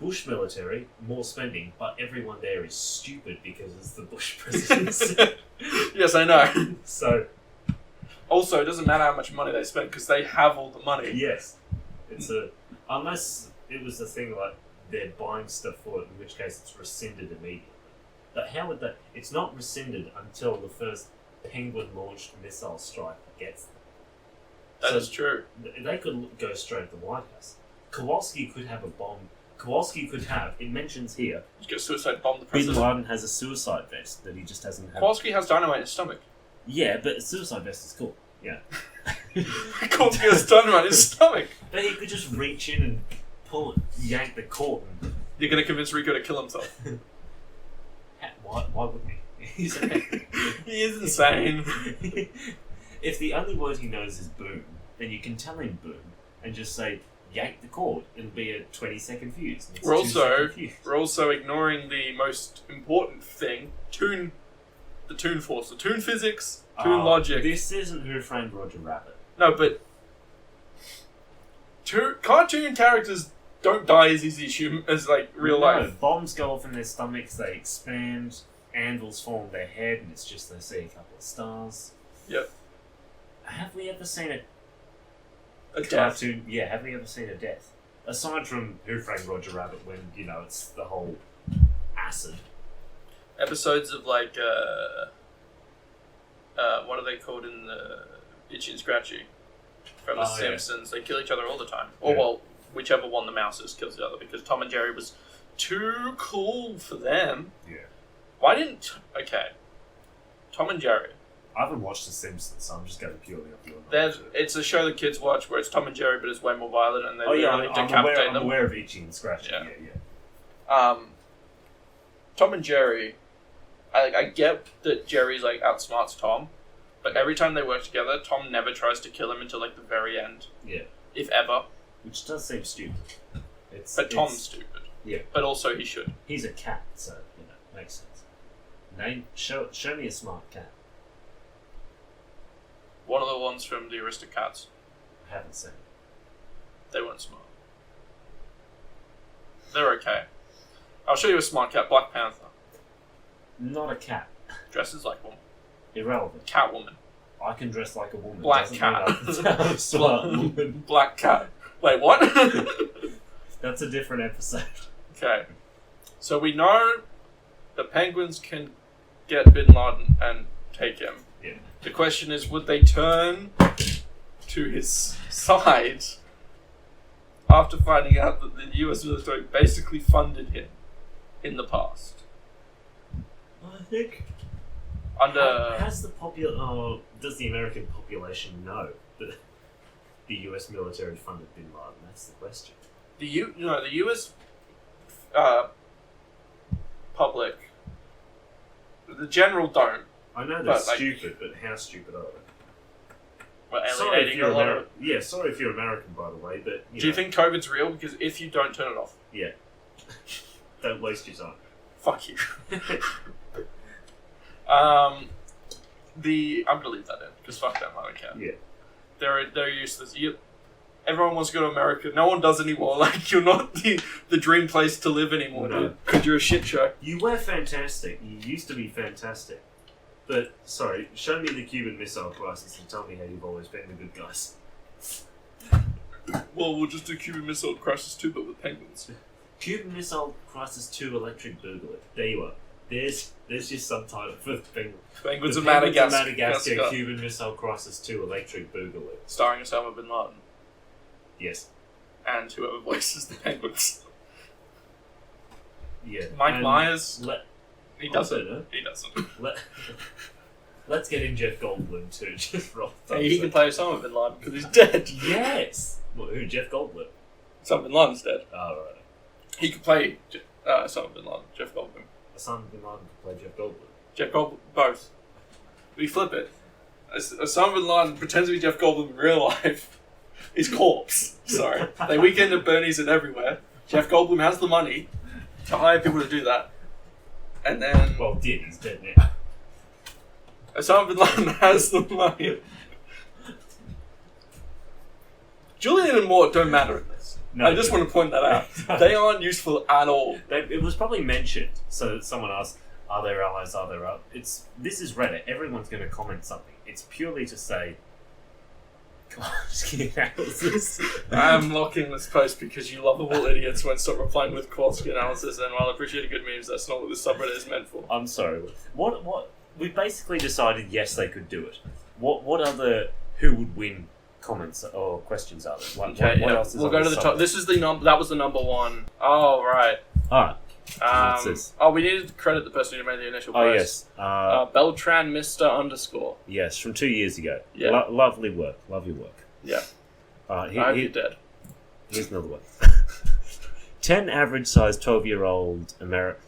Bush military, more spending, but everyone there is stupid because it's the Bush presidency. Yes, I know. So... Also, it doesn't matter how much money they spend, because they have all the money. Yes. It's a... Unless it was a thing like they're buying stuff for it, in which case it's rescinded immediately. But how would that... It's not rescinded until the first Penguin-launched missile strike gets them. That is true. They could go straight at the White House. Kowalski could have a bomb. Kowalski could have... It mentions here... Just get suicide bomb the Bin president. Laden has a suicide vest that he just hasn't had. Kowalski has dynamite in his stomach. Yeah, but a suicide vest is cool. Yeah. Kowalski has dynamite in his stomach. But he could just reach in and pull it, yank the cord. And... You're going to convince Rico to kill himself. Why wouldn't he? He's He is insane. If the only word he knows is boom, then you can tell him boom and just say yank the cord. It'll be a 20-second fuse. And it's We're also ignoring the most important thing: the tune force, the tune physics, tune logic. This isn't Who Framed Roger Rabbit. No, but cartoon characters don't die as easy as like real life. Bombs go off in their stomachs, they expand, anvils fall on their head, and it's just they see a couple of stars. Yep. Have we ever seen A death. cartoon? Yeah, have we ever seen a death? Aside from Who Framed Roger Rabbit, when, it's the whole acid. Episodes of like what are they called in the Itchy and Scratchy from The Simpsons? They kill each other all the time. Or well, whichever one the mouse is kills the other, because Tom and Jerry was too cool for them. Yeah. Why didn't Tom and Jerry? I haven't watched The Simpsons, so I'm just going purely off your knowledge. It's a show that kids watch where it's Tom and Jerry, but it's way more violent, and they literally I'm decapitate them. aware of Itchy and Scratchy. Yeah. Tom and Jerry, I get that Jerry's like outsmarts Tom, but every time they work together, Tom never tries to kill him until like the very end. Yeah. If ever. Which does seem stupid. Tom's stupid. Yeah. But also he should. He's a cat, so, makes sense. Show me a smart cat. One of the ones from the Aristocats. I haven't seen it. They weren't smart. They're okay. I'll show you a smart cat, Black Panther. Not a cat. Dresses like one. Irrelevant. Catwoman. I can dress like a woman. Black Doesn't cat. mean I'm a smart woman. Black cat. Wait, what? That's a different episode. Okay. So we know the Penguins can get Bin Laden and take him. Yeah. The question is, would they turn to his side after finding out that the US military basically funded him in the past? I think... does the American population know that the US military funded Bin Laden? That's the question. The US public, the general don't. I know they're stupid, but how stupid are they? We're alienating a lot of... Yeah, sorry if you're American, by the way, but... Do you think COVID's real? Because if you don't, turn it off. Yeah. Don't waste your time. Fuck you. I'm gonna leave that in, because fuck them, I don't care. Yeah. They're useless. Everyone wants to go to America. No one does anymore. Like, you're not the dream place to live anymore, No. dude. Because you're a shit show. You were fantastic. You used to be fantastic. But, sorry, show me the Cuban Missile Crisis and tell me how you've always been the good guys. Well, we'll just do Cuban Missile Crisis 2, but with penguins. Cuban Missile Crisis 2 Electric Boogaloo. There you are. There's your subtitle for the Penguins. Penguins The of Penguins of Madagascar. Madagascar, Cuban Missile Crisis 2 Electric Boogaloo. Starring Osama Bin Laden. Yes. And whoever voices the penguins. Yeah. Mike And Myers. He also, doesn't. no? He doesn't. Let's get in Jeff Goldblum too, just for off the He can play Osama Bin Laden because he's dead. Yes! Well, who, Jeff Goldblum? Osama Bin Laden's dead. Oh, right. He could play Osama Bin Laden, Jeff Goldblum. Osama Bin Laden could play Jeff Goldblum. Jeff Goldblum, both. We flip it. Osama Bin Laden pretends to be Jeff Goldblum in real life. His corpse. Sorry. They weekend at Bernie's and everywhere. Jeff Goldblum has the money to hire people to do that. And then Well, he's dead now. Osama Bin Laden has the money. Julian and Mort don't matter in this. No, I just want to point that out. They aren't useful at all. It was probably mentioned, so someone asked, are there allies, are there up? This is Reddit, everyone's going to comment something. It's purely to say, God, just kidding, analysis. I'm locking this post because you lovable idiots won't stop replying with Kowalski analysis, and while I appreciate good memes, that's not what this subreddit is meant for. I'm sorry. What? We basically decided yes, they could do it. What other who would win comments or questions are there? Okay, what else is we'll on go to this the top. subreddit? This is that was the number one. Oh, right. Alright. What's this? Oh, we needed to credit the person who made the initial Oh, post. yes. Beltran Mr. _. Yes, from 2 years ago. Yeah. Lovely work. Love your work. Yeah. Alright, I hope you're dead. here's another one. 10 average sized 12-year-old American.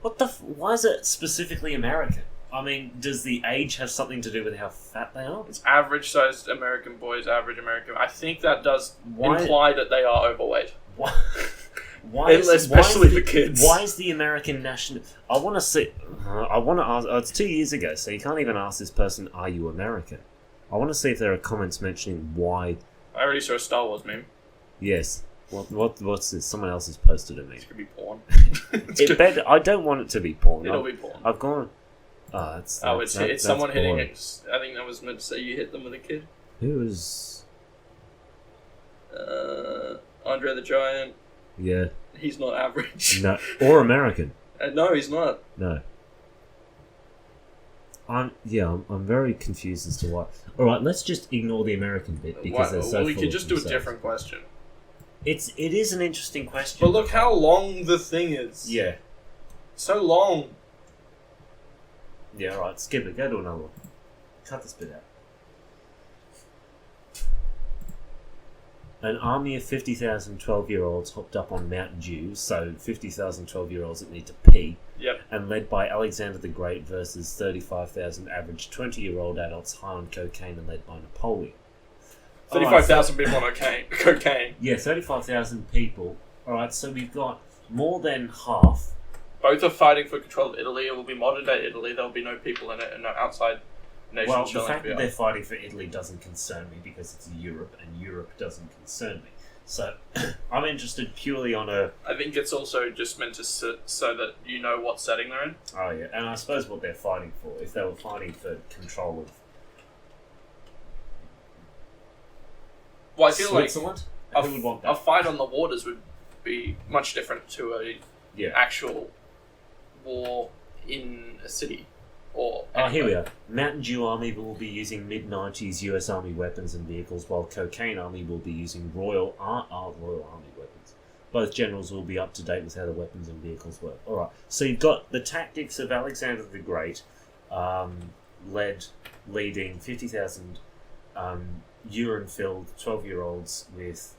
Why is it specifically American? I mean, does the age have something to do with how fat they are? It's average-sized American boys, average American. I think that does Why- imply that they are overweight. Especially the kids. Why is the American national? I want to see. I want to ask. It's 2 years ago, so you can't even ask this person, "Are you American?" I want to see if there are comments mentioning why. I already saw a Star Wars meme. Yes. What's this? Someone else has posted it. Me. It's gonna be porn. I don't want it to be porn. It'll be porn. I've gone. It's that's someone hitting boring. it. I think that was meant to say you hit them with a kid. Who is? Andre the Giant. Yeah. He's not average. No. Or American. No, he's not. No. I'm very confused as to why. All right, let's just ignore the American bit because they're so. We full could of just do a themselves. different question. It is an interesting question. But look how long the thing is. Yeah. So long. Yeah. All right. Skip it. Go to another one. Cut this bit out. An army of 50,000 12-year-olds hopped up on Mountain Dew, so 50,000 12-year-olds that need to pee, Yep. and led by Alexander the Great versus 35,000 average 20-year-old adults high on cocaine and led by Napoleon. 35,000 people on cocaine. Yeah, 35,000 people. Alright, so we've got more than half. Both are fighting for control of Italy. It will be modern day Italy. There will be no people in it and no outside nation Well, the chilling fact that beyond. they're fighting for Italy doesn't concern me because it's Europe, and Europe doesn't concern me. So, I'm interested purely on a... I think it's also just meant to so that you know what setting they're in. Oh, yeah, and I suppose what they're fighting for, if they were fighting for control of Well, I feel Switzerland, like who would want a that? fight on the waters would be much different to a Yeah. actual war in a city. Or Oh, here we are. Mountain Dew Army will be using mid-90s US Army weapons and vehicles, while Cocaine Army will be using Royal Army weapons. Both generals will be up to date with how the weapons and vehicles work. Alright, so you've got the tactics of Alexander the Great, leading 50,000 urine-filled 12-year-olds with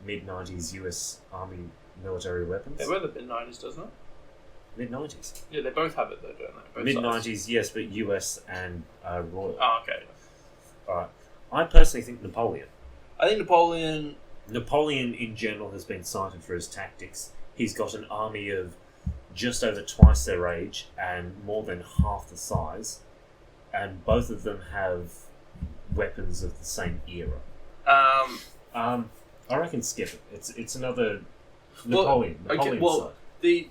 mid-90s US Army military weapons. It would have been 90s, doesn't it? Mid-90s. Yeah, they both have it though, don't they? Both Mid-90s, sides. yes, but US and Royal. Oh, okay. Alright. I personally think Napoleon. I think Napoleon in general has been cited for his tactics. He's got an army of just over twice their age and more than half the size, and both of them have weapons of the same era. I reckon skip it. It's another Well, Napoleon. okay, Napoleon well- side.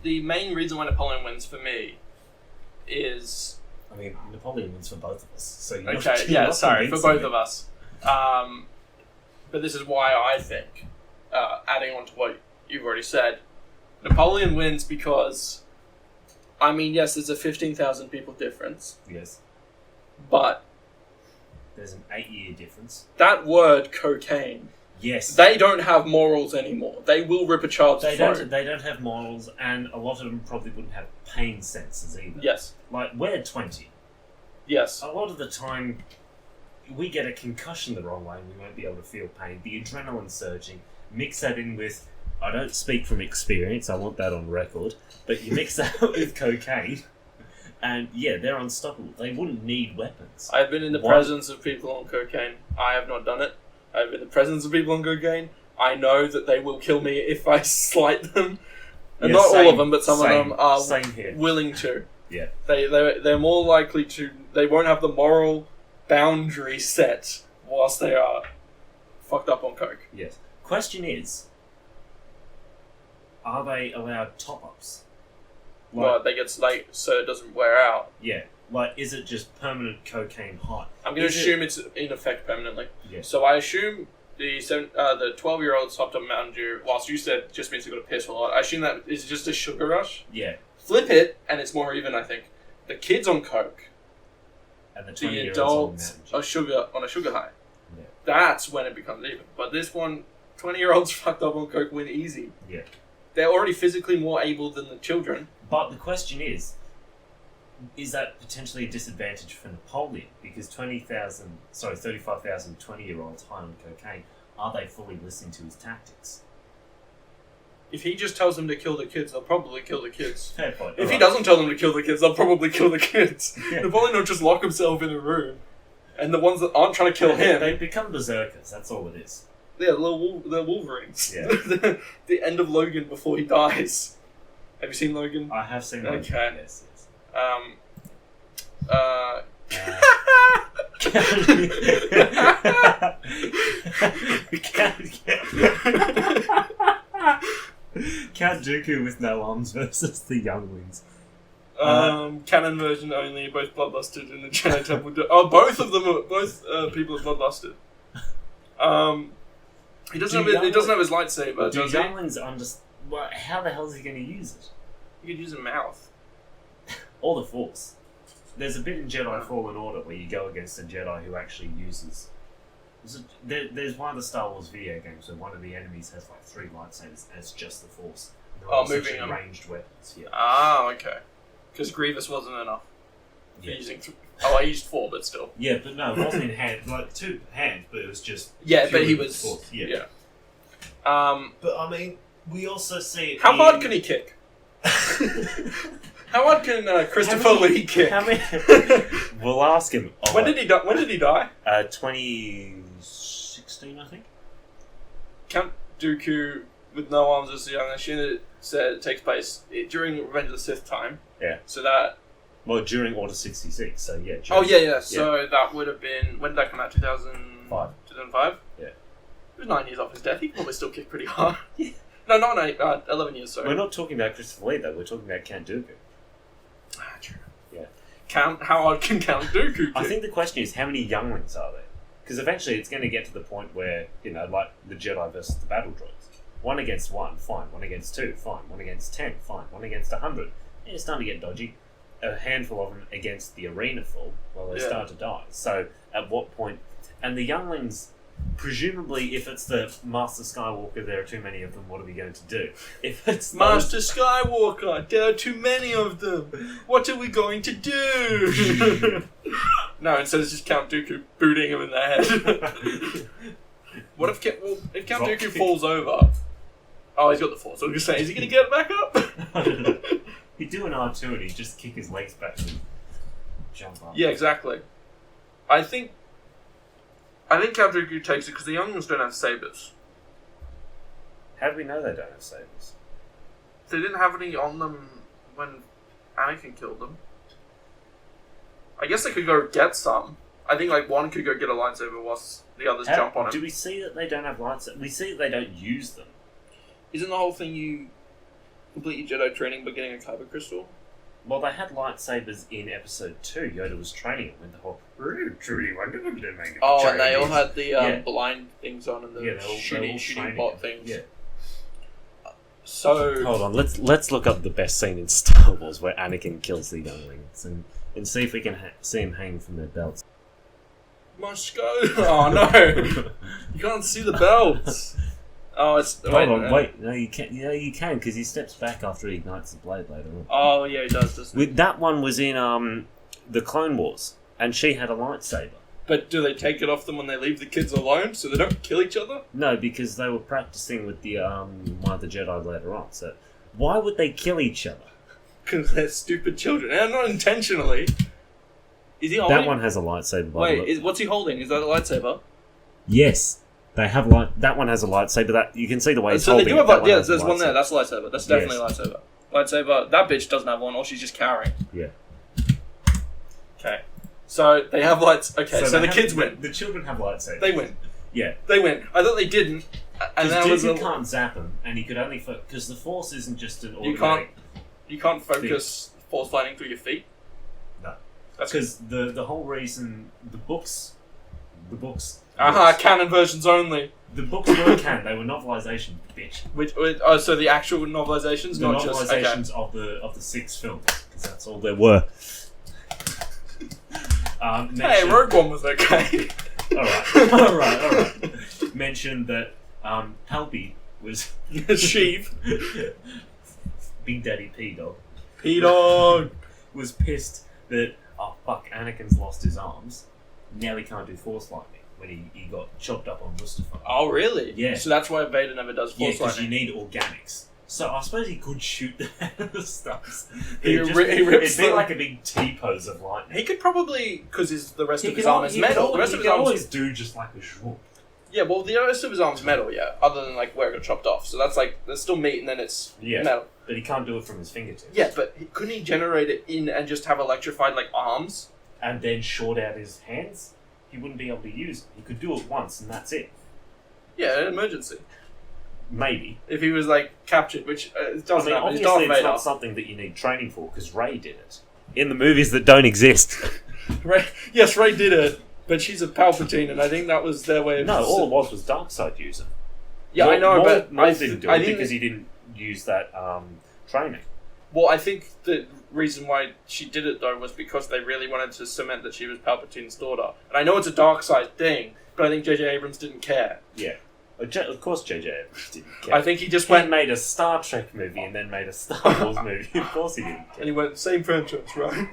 The main reason why Napoleon wins for me is I mean, Napoleon wins for both of us. So you're okay. you're Yeah, not sorry for convincing both me. of us. But this is why I think, adding on to what you've already said, Napoleon wins because, I mean, yes, there's a 15,000 people difference, Yes. but There's an 8-year difference. that word cocaine, Yes. they don't have morals anymore. They will rip a child's They throat. don't have morals, and a lot of them probably wouldn't have pain senses either. Yes. Like, we're 20. Yes. A lot of the time, we get a concussion the wrong way and we won't be able to feel pain. The adrenaline surging, mix that in with, I don't speak from experience, I want that on record, but you mix that with cocaine, and yeah, they're unstoppable. They wouldn't need weapons. I've been in the presence of people on cocaine. I have not done it. I've been in the presence of people on cocaine. I know that they will kill me if I slight them. And Yeah, not same- all of them, but some of same- them are same here. willing to. Yeah. They're more likely to... They won't have the moral boundary set whilst they are fucked up on coke. Yes. Question is, are they allowed top-ups? Well, they get like so it doesn't wear out. Yeah. Like, is it just permanent cocaine high? I'm going to Is it- assume it's in effect permanently. Yes. So I assume the 12-year-old hopped up Mountain Dew, whilst you said just means they've got to piss a lot. I assume that is just a sugar rush. Yeah. Flip it, and it's more even, I think. The kids on coke, And the the 20-year-olds adults on on a sugar high. Yeah. That's when it becomes even. But this one, 20-year-olds fucked up on coke win easy. Yeah. They're already physically more able than the children. But the question is that potentially a disadvantage for Napoleon? Because 35,000 20-year-olds high on cocaine, are they fully listening to his tactics? If he just tells them to kill the kids, they'll probably kill the kids. Fair point. If he Alright. doesn't tell them to kill the kids, they'll probably kill the kids. Yeah. Napoleon will just lock himself in a room, and the ones that aren't trying to kill him, They become berserkers, that's all it is. they're Wolverines. Yeah. The end of Logan before he dies. Have you seen Logan? I have seen that. Okay. Yes, yes. Count Dooku with no arms versus the younglings. Canon version only, both bloodlusted in the Jedi Temple. Both of them are, people are bloodlusted. He doesn't have his lightsaber, Do does he? younglings well, how the hell is he going to use it? He could use a mouth. Or the Force. There's a bit in Jedi Fallen Order where you go against a Jedi who actually uses... There's one of the Star Wars video games where one of the enemies has like 3 lightsabers and it's just the Force. They're all moving essentially them. ranged weapons. Yeah. Ah, okay. Because Grievous wasn't enough. For Yeah. using I used 4, but still. Yeah, but no, it wasn't in hand, like 2 hands, but it was just... Yeah, but he purely was. Force. Yeah. But I mean, we also see it How in- hard can he kick? How hard can Christopher Lee kick? How many... We'll ask him. When did he die? 2016, I think. Count Dooku with no arms as the young. I assume it said it takes place during Revenge of the Sith time. Yeah. So that. Well, during Order 66, so yeah. Oh yeah. So that would have been, when did that come out? 5. 2005. Yeah. It was 9 years off his death. He could probably still kick pretty hard. Yeah. No, not 8. 11 years. Sorry. We're not talking about Christopher Lee, though. We're talking about Count Dooku. Ah, true. Yeah. How hard can Count Dooku kick? I think the question is, how many younglings are there? Because eventually it's going to get to the point where, like the Jedi versus the battle droids. 1 against 1, fine. 1 against 2, fine. 1 against 10, fine. 1 against 100. It's starting to get dodgy. A handful of them against the arena full, well, they start to die. So, at what point... And the younglings, presumably, if it's the Master Skywalker, there are too many of them, what are we going to do? If it's Master Skywalker, there are too many of them. What are we going to do? No, instead it's just Count Dooku booting him in the head. What if Count Dooku falls over? Oh, he's got the Force. I was going to say, is he going to get back up? He'd do an R2 and he'd just kick his legs back and jump up. Yeah, exactly. I think Count Dooku takes it because the younglings don't have sabers. How do we know they don't have sabers? They didn't have any on them when Anakin killed them. I guess they could go get some. I think like one could go get a lightsaber whilst the others jump on him. Do we see that they don't have lightsabers? We see that they don't use them. Isn't the whole thing you complete your Jedi training by getting a kyber crystal? Well, they had lightsabers in episode 2. Yoda was training them with the whole... Oh, and they all had the blind things on and the they're all shooting bot things. Yeah. So Hold on, let's look up the best scene in Star Wars where Anakin kills the younglings and see if we can see them hanging from their belts. must go. Oh no, you can't see the belts. Oh, it's wait. No, you can. Yeah, you can because he steps back after he ignites the blade later on. Oh yeah, he does. Doesn't he? That one was in the Clone Wars, and she had a lightsaber. But do they take it off them when they leave the kids alone so they don't kill each other? No, because they were practicing with the one of the Jedi later on. So why would they kill each other? Because they're stupid children, and not intentionally. Is he holding? That one has a lightsaber. Wait, what's he holding? Is that a lightsaber? Yes, they have that one has a lightsaber. That you can see the way he's so holding. They do have it. there's one there. That's a lightsaber. That's definitely a lightsaber. Lightsaber. That bitch doesn't have one, or she's just carrying. Yeah. Okay. So they have lights. Okay, so the kids win. The children have lightsabers. They win. Yeah. They win. I thought they didn't. And that was you can't zap him, and he could only because the Force isn't just an automatic. You can't focus force lightning through your feet. No, that's because the whole reason the books. Canon versions only. The books were canon. They were novelizations, bitch. So the actual novelizations, the not novelizations just of the 6 films, because that's all there were. Hey, Rogue One was okay. All right. Mentioned that Palpy was Sheev. Big Daddy P-Dog. P-Dog was pissed that Anakin's lost his arms. Now he can't do Force lightning when he got chopped up on Mustafar. Oh really? Yeah. So that's why Vader never does Force lightning. Yeah, because you need organics. So I suppose he could shoot the stuff. He rips it'd be like a big T-pose of lightning. He could probably, because the rest of his arm is metal. The rest of his arm always do just like a shroom. Yeah, well, the rest of his arm's metal, yeah. Other than like where it got chopped off, so that's like there's still meat and then it's metal. But he can't do it from his fingertips. Yeah, but couldn't he generate it in and just have electrified like arms? And then short out his hands? He wouldn't be able to use it. He could do it once and that's it. Yeah, an emergency. Maybe. If he was like captured, which it doesn't happen. Obviously it's not something that you need training for because Rey did it. In the movies that don't exist. Rey did it, but she's a Palpatine, and I think that was their way of... No, all it was Darkseid using. Yeah, I know, but... Maul didn't do it because he didn't use that training. Well, I think the reason why she did it, though, was because they really wanted to cement that she was Palpatine's daughter. And I know it's a Darkseid thing, but I think J.J. Abrams didn't care. Yeah. Of course J.J. Abrams didn't care. I think he just made a Star Trek movie and then made a Star Wars movie. Of course he didn't care. And he went, same franchise, right?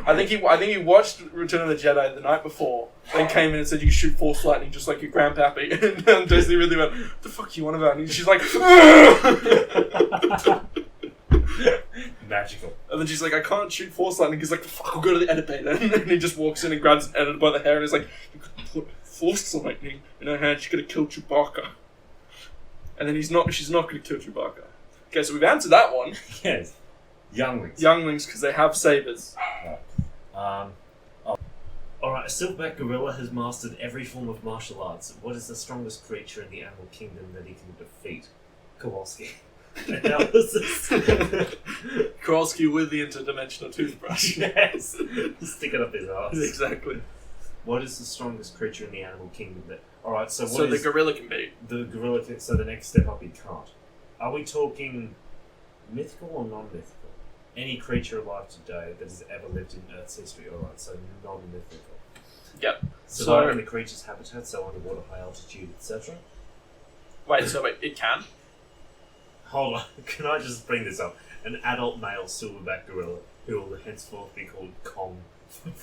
I think he watched Return of the Jedi the night before, then came in and said, you shoot Force lightning just like your grandpappy. And Disney really went, what the fuck you want about? And she's like, magical. And then she's like, I can't shoot Force lightning. He's like, fuck, I'll go to the editor. And he just walks in and grabs an editor by the hair and is like, you could put Force lightning in her hand, she could have killed Chewbacca. And then she's not going to kill Chewbacca. Okay, so we've answered that one. Yes. Younglings. Younglings, because they have sabers. Right. Alright, a silverback gorilla has mastered every form of martial arts. What is the strongest creature in the animal kingdom that he can defeat? Kowalski. Kowalski with the interdimensional toothbrush. Yes. Stick it up his ass. Exactly. What is the strongest creature in the animal kingdom that... Alright, so the gorilla can be? The gorilla can... So the next step up he can't. Are we talking mythical or non-mythical? Any creature alive today that has ever lived in Earth's history. Alright, so non-mythical. Yep. Survive in the creature's habitat, so underwater, high altitude, etc. Wait, it can? Hold on, can I just bring this up? An adult male silverback gorilla who will henceforth be called Kong.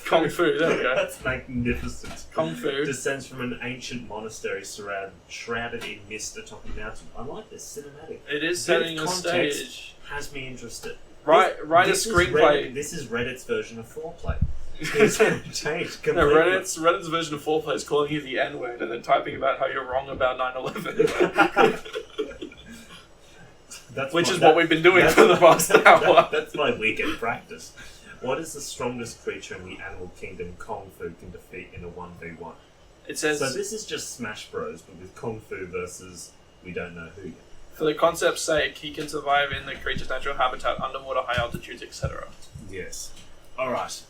Kung Fu, there we go. That's magnificent. Kung Fu. Descends from an ancient monastery shrouded in mist atop a mountain. I like this cinematic. It is setting a stage. Has me interested. Write a screenplay. This is Reddit's version of foreplay. It's changed completely. No, Reddit's version of foreplay is calling you the N-word and then typing about how you're wrong about 9/11. Which is what we've been doing for the past hour. That's my weekend practice. What is the strongest creature in the animal kingdom Kung Fu can defeat in a 1v1? It says... So this is just Smash Bros, but with Kung Fu versus we don't know who yet. For the concept's sake, he can survive in the creature's natural habitat, underwater, high altitudes, etc. Yes. Alright,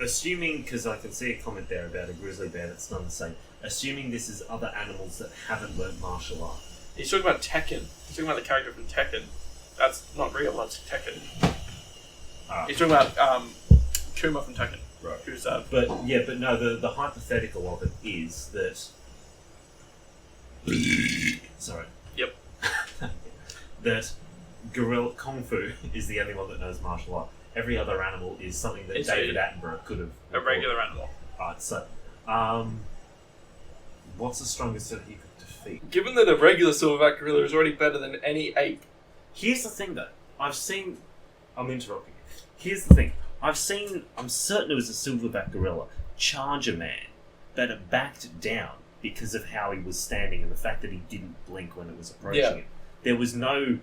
assuming, because I can see a comment there about a grizzly bear that's not the same, assuming this is other animals that haven't learnt martial art. He's talking about Tekken. He's talking about the character from Tekken. That's not real, that's Tekken. He's talking about Kuma from Tekken. Right. Who's But no, the hypothetical of it is that... Sorry. Yep. That gorilla Kung Fu is the only one that knows martial art. Every other animal is something that David Attenborough could have... a regular animal. Alright, so... what's the strongest that he could defeat? Given that a regular silverback gorilla is already better than any ape. Here's the thing, though. I'm interrupting you. Here's the thing. I'm certain it was a silverback gorilla charge a man, but it backed down because of how he was standing and the fact that he didn't blink when it was approaching him. There was no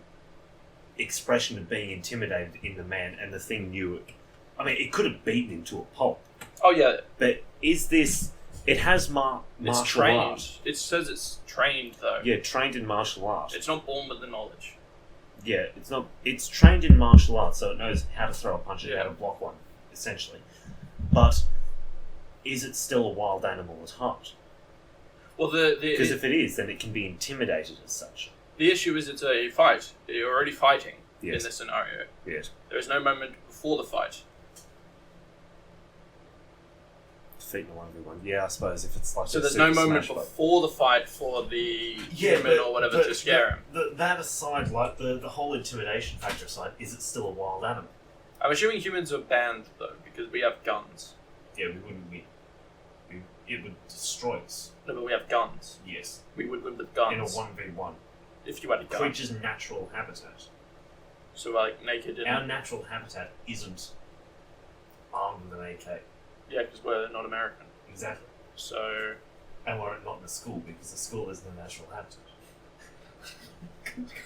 expression of being intimidated in the man, and the thing knew it. I mean, it could have beaten him to a pulp. Oh, yeah. But is this... It has martial trained. art. It says it's trained, though. Yeah, trained in martial art. It's not born with the knowledge. Yeah, it's not. It's trained in martial arts, so it knows how to throw a punch and how to block one, essentially. But is it still a wild animal at heart? Well, because if it is, then it can be intimidated as such. The issue is it's a fight. You're already fighting in Yes. this scenario. Yes. There is no moment before the fight. Defeating a 1v1. Yeah, I suppose if it's like So a there's no Super moment Smash before the fight for the human or whatever to scare him. That aside, like the whole intimidation factor aside, is it still a wild animal? I'm assuming humans are banned, though, because we have guns. Yeah, we wouldn't win. It would destroy us. No, but we have guns. Yes. We would win with guns. In a 1v1. If you had a gun. Creature's natural habitat. So, like, naked and... Our natural habitat isn't armed with an AK. Yeah, because we're not American. Exactly. So... And we're not in a school, because the school isn't a natural habitat.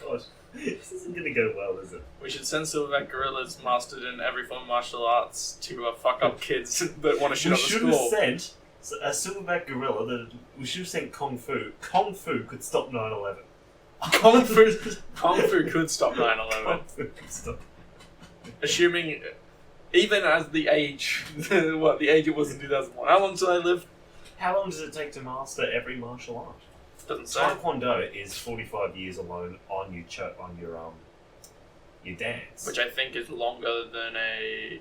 God, this isn't going to go well, is it? We should send silverback gorillas mastered in every form of martial arts to fuck up kids that want to shoot up the school. We should have sent a silverback gorilla we should have sent Kung Fu. Kung Fu could stop 9/11. Kung Fu could stop 9/11. Kung Fu could stop. Assuming, even as the age, the age it was in 2001. How long did I live? How long does it take to master every martial art? Doesn't say. Taekwondo is 45 years alone on your dance. Which I think is longer than a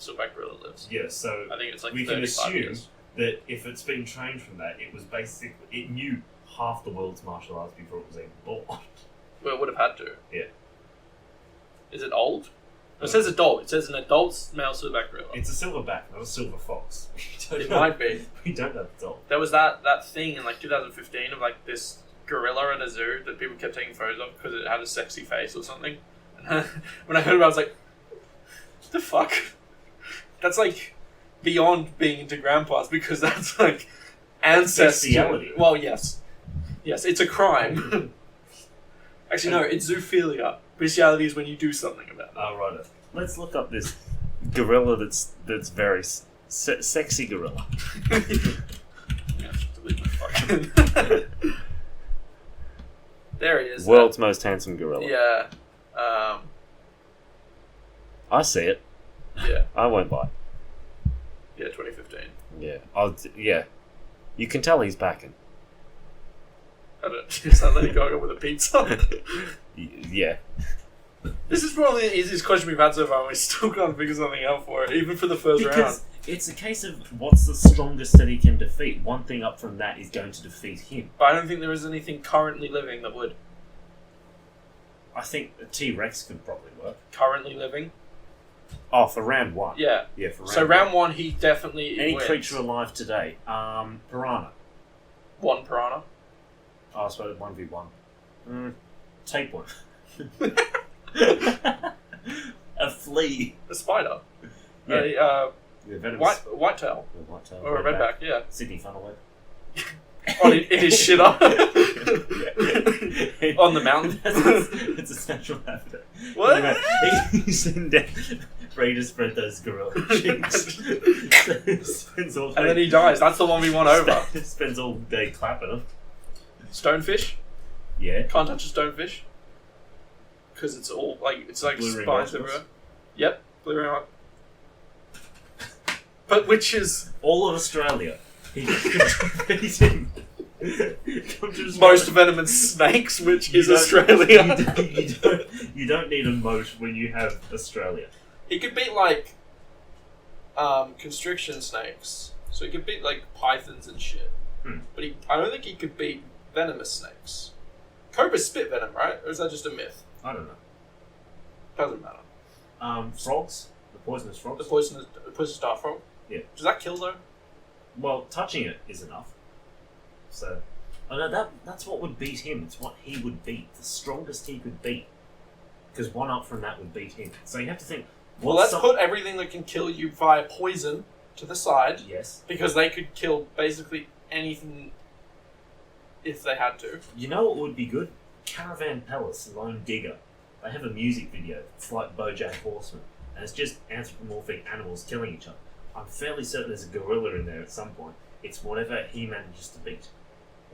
silverback gorilla lives. Yeah, so I think it's like we 35 can assume years. that if it's been trained from that, it knew half the world's martial arts before it was even born. Well, it would have had to. Yeah. Is it old? It says adult. It says an adult male silverback gorilla. It's a silverback, not a silver fox. It might be. We don't know it's old. There was that thing in like 2015 of like this gorilla at a zoo that people kept taking photos of because it had a sexy face or something. And when I heard about it, I was like, what the fuck? That's like beyond being into grandpas because that's like ancestral. Bestiality. Well, yes. Yes, it's a crime. Actually, no, it's zoophilia. Bestiality is when you do something about it. Oh, right. Let's look up this gorilla that's very sexy gorilla. Yeah, I should delete my fucking... There he is. World's most handsome gorilla. Yeah. I see it. Yeah. I won't buy it. Yeah, 2015. Yeah. Yeah. You can tell he's backing. I don't... Is that Lady Gaga with a pizza? Yeah. This is probably the easiest question we've had so far, and we still can't figure something out for it, even for the first round. Because it's a case of what's the strongest that he can defeat. One thing up from that is going to defeat him. But I don't think there is anything currently living that would. I think a T-Rex could probably work. Currently living? Oh, for round one. Yeah. Yeah, for round one. So round one, he definitely Any wins. creature alive today. Piranha. One piranha. Oh, I suppose 1v1. Take one. A flea. A spider. Yeah. A Venomous. whitetail. Whitetail. Or a redback, yeah. Sydney funnelweb. On in his shitter. On the mountain. It's a natural habitat. What? Anyway, he's in Ready to spread those gorilla cheeks. Spends all day, And then he dies. That's the one we won over. Spends all day clapping them. Stonefish. Yeah. Can't touch a stonefish. Because it's all like Blue ring spines octopus. everywhere. Yep, blue ring octopus. But which is All of Australia. He beat him. Come to Australia. most venomous snakes, which You is don't- Australia. You don't need a moat when you have Australia. He could beat constriction snakes, so he could beat pythons and shit. But I don't think he could beat venomous snakes. Cobras spit venom, right? Or is that just a myth? I don't know. Doesn't matter. Frogs? The poisonous frogs? The poisonous dart frog. Yeah. Does that kill though? Well, touching it is enough. So, I know that's what would beat him. It's what he would beat. The strongest he could beat. Because one up from that would beat him. So you have to think. Well, let's put everything that can kill you via poison to the side. Yes. Because they could kill basically anything if they had to. You know what would be good? Caravan Palace, Lone Digger. They have a music video. It's like BoJack Horseman. And it's just anthropomorphic animals killing each other. I'm fairly certain there's a gorilla in there at some point. It's whatever he manages to beat.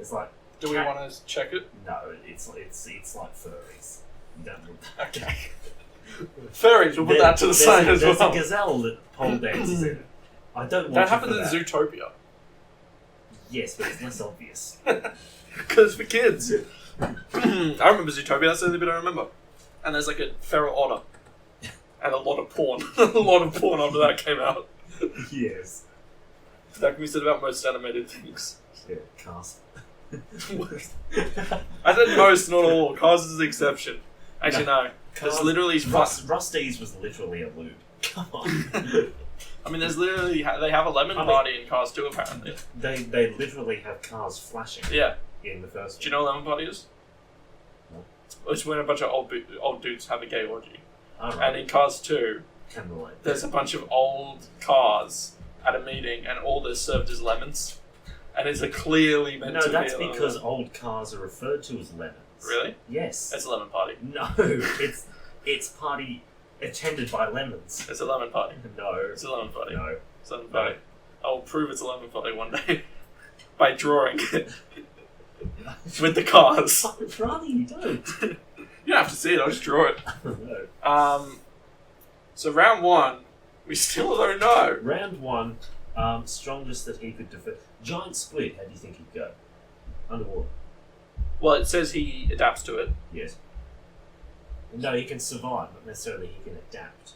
It's like... Do we want to check it? No, it's like furries. You don't need that. Okay. Furries, we'll put that to the side as well. There's a gazelle that pole dances in it. I don't want That you happens for in that. Zootopia. Yes, but it's less obvious. Because for kids. I remember Zootopia, that's the only bit I remember. And there's a feral otter. And a lot of porn. A lot of porn after that came out. Yes. That can be said about most animated things. Yeah, Cars. I said most, not all. Cars is the exception. Actually, no. There's literally... Rusty's was literally a lube. Come on. I mean, there's literally... They have a lemon party in Cars too, apparently. They literally have cars flashing. Yeah. In the first Do you know what lemon party is? No. It's when a bunch of old dudes have a gay orgy. Alright. And in Cars 2, Can relate. there's a bunch of old cars at a meeting, and all they're served as lemons. And it's clearly meant to be that's a lemon. because old cars are referred to as lemons. Really? Yes. It's a lemon party. No, it's party attended by lemons. It's a lemon party. No. It's a lemon party. No. It's a lemon party. I'll prove it's a lemon party one day. By drawing it. With the cars. I'd rather you don't. You don't have to see it, I'll just draw it. No. So round 1, we still don't know. Round 1, strongest that he could defeat. Giant squid, how do you think he'd go? Underwater. Well, it says he adapts to it. Yes. No, he can survive, not necessarily he can adapt.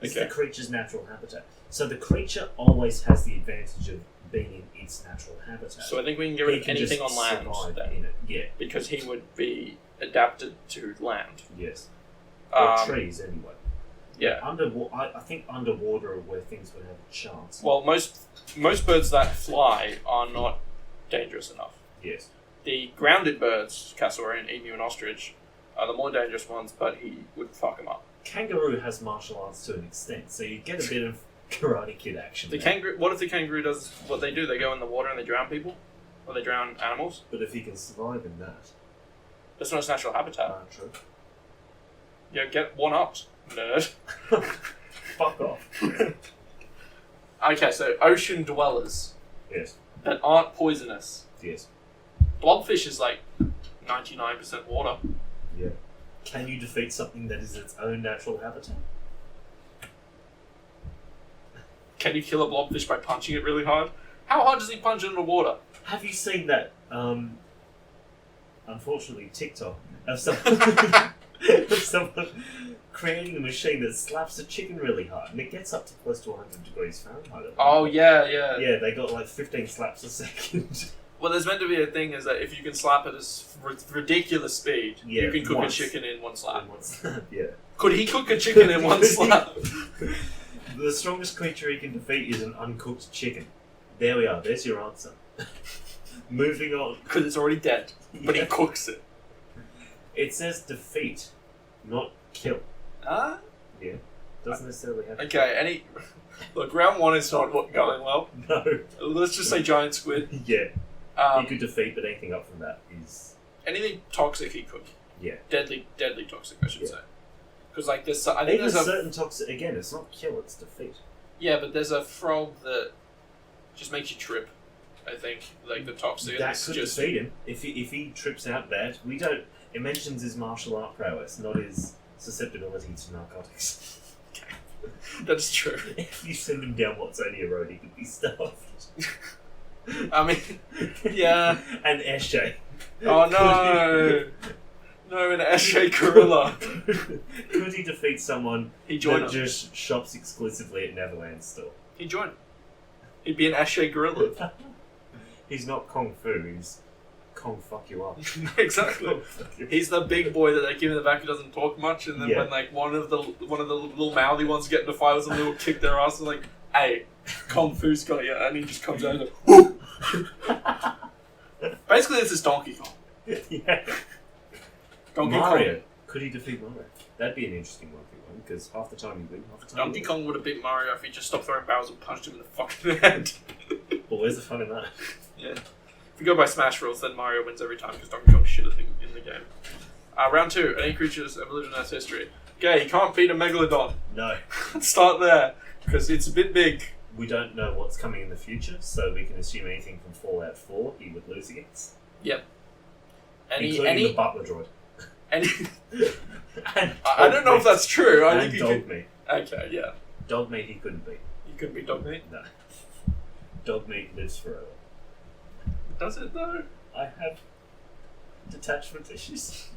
It's Okay. the creature's natural habitat. So the creature always has the advantage of being in its natural habitat. So I think we can get rid He of can anything just on land survive then. in it. Yeah. Because he would be adapted to land. Yes. Or Um, trees, anyway. Yeah. I think underwater are where things would have a chance. Well, most birds that fly are not dangerous enough. Yes. The grounded birds, cassowary, emu, and ostrich, are the more dangerous ones, but he would fuck them up. Kangaroo has martial arts to an extent, so you get a bit of Karate Kid action The there. kangaroo. What if the kangaroo does what they do? They go in the water and they drown people, or they drown animals. But if he can survive in that... That's not its natural habitat. True. Yeah, get one upped, nerd. Fuck off. Okay, so ocean dwellers Yes. that aren't poisonous. Yes. Blobfish is 99% water. Yeah. Can you defeat something that is its own natural habitat? Can you kill a blobfish by punching it really hard? How hard does he punch it into water? Have you seen that, unfortunately, TikTok, of someone creating a machine that slaps a chicken really hard, and it gets up to close to 100 degrees Fahrenheit. Oh, yeah. Yeah, they got 15 slaps a second. Well, there's meant to be a thing is that if you can slap it at ridiculous speed, Yeah, you can cook once. a chicken in one slap. Yeah. Could he cook a chicken in one slap? The strongest creature he can defeat is an uncooked chicken. There we are, there's your answer. Moving on. Because it's already dead, but he Yeah. cooks it. It says defeat, not kill. Ah? Yeah. Doesn't necessarily have to. Okay, Look, round 1 is not going well. No. Let's just say giant squid. Yeah. He could defeat, but anything up from that is... Anything toxic he could. Yeah. Deadly toxic, I should Yeah. say. Because like I think Even there's a certain toxic. Again, it's not kill; it's defeat. yeah, but there's a frog that just makes you trip. I think like the toxic. That could defeat him if he trips out bad. We don't. It mentions his martial art prowess, not his susceptibility to narcotics. That's true. If you send him down what's only a road, he could be stuffed. I mean, yeah. And Eshe. Oh no! No, an Eshe gorilla. Could he defeat someone That just shops exclusively at Neverland store? He'd join. He'd be an Eshe gorilla. He's not Kung Fu, he's Kung fuck you up. Exactly. He's the big boy that they give in the back who doesn't talk much, and then when like one of the little mouthy ones get into a fight with them, they will kick their ass and like, hey, Kung Fu's got you, and he just comes out and like, whoo! Basically, this is Donkey Kong. Yeah. Donkey Mario. Kong. Could he defeat Mario? That'd be an interesting 1v1, because half the time you win, half the time Donkey you Kong would have beat Mario if he just stopped throwing barrels and punched him in the fucking head. Well, where's the fun in that? Yeah. If you go by Smash rules, then Mario wins every time because Donkey Kong's shit in the game. Round 2. Any creatures ever lived in Earth's history. Okay, you can't beat a Megalodon. No. Let's start there, because it's a bit big. We don't know what's coming in the future, so we can assume anything from Fallout 4 he would lose against. Yep. Including the butler droid. I don't know if that's true. I and think dog meat. Okay, yeah. Dog meat he couldn't beat. You couldn't beat dog meat? No. Dog meat lives forever. Does it though? I have detachment issues.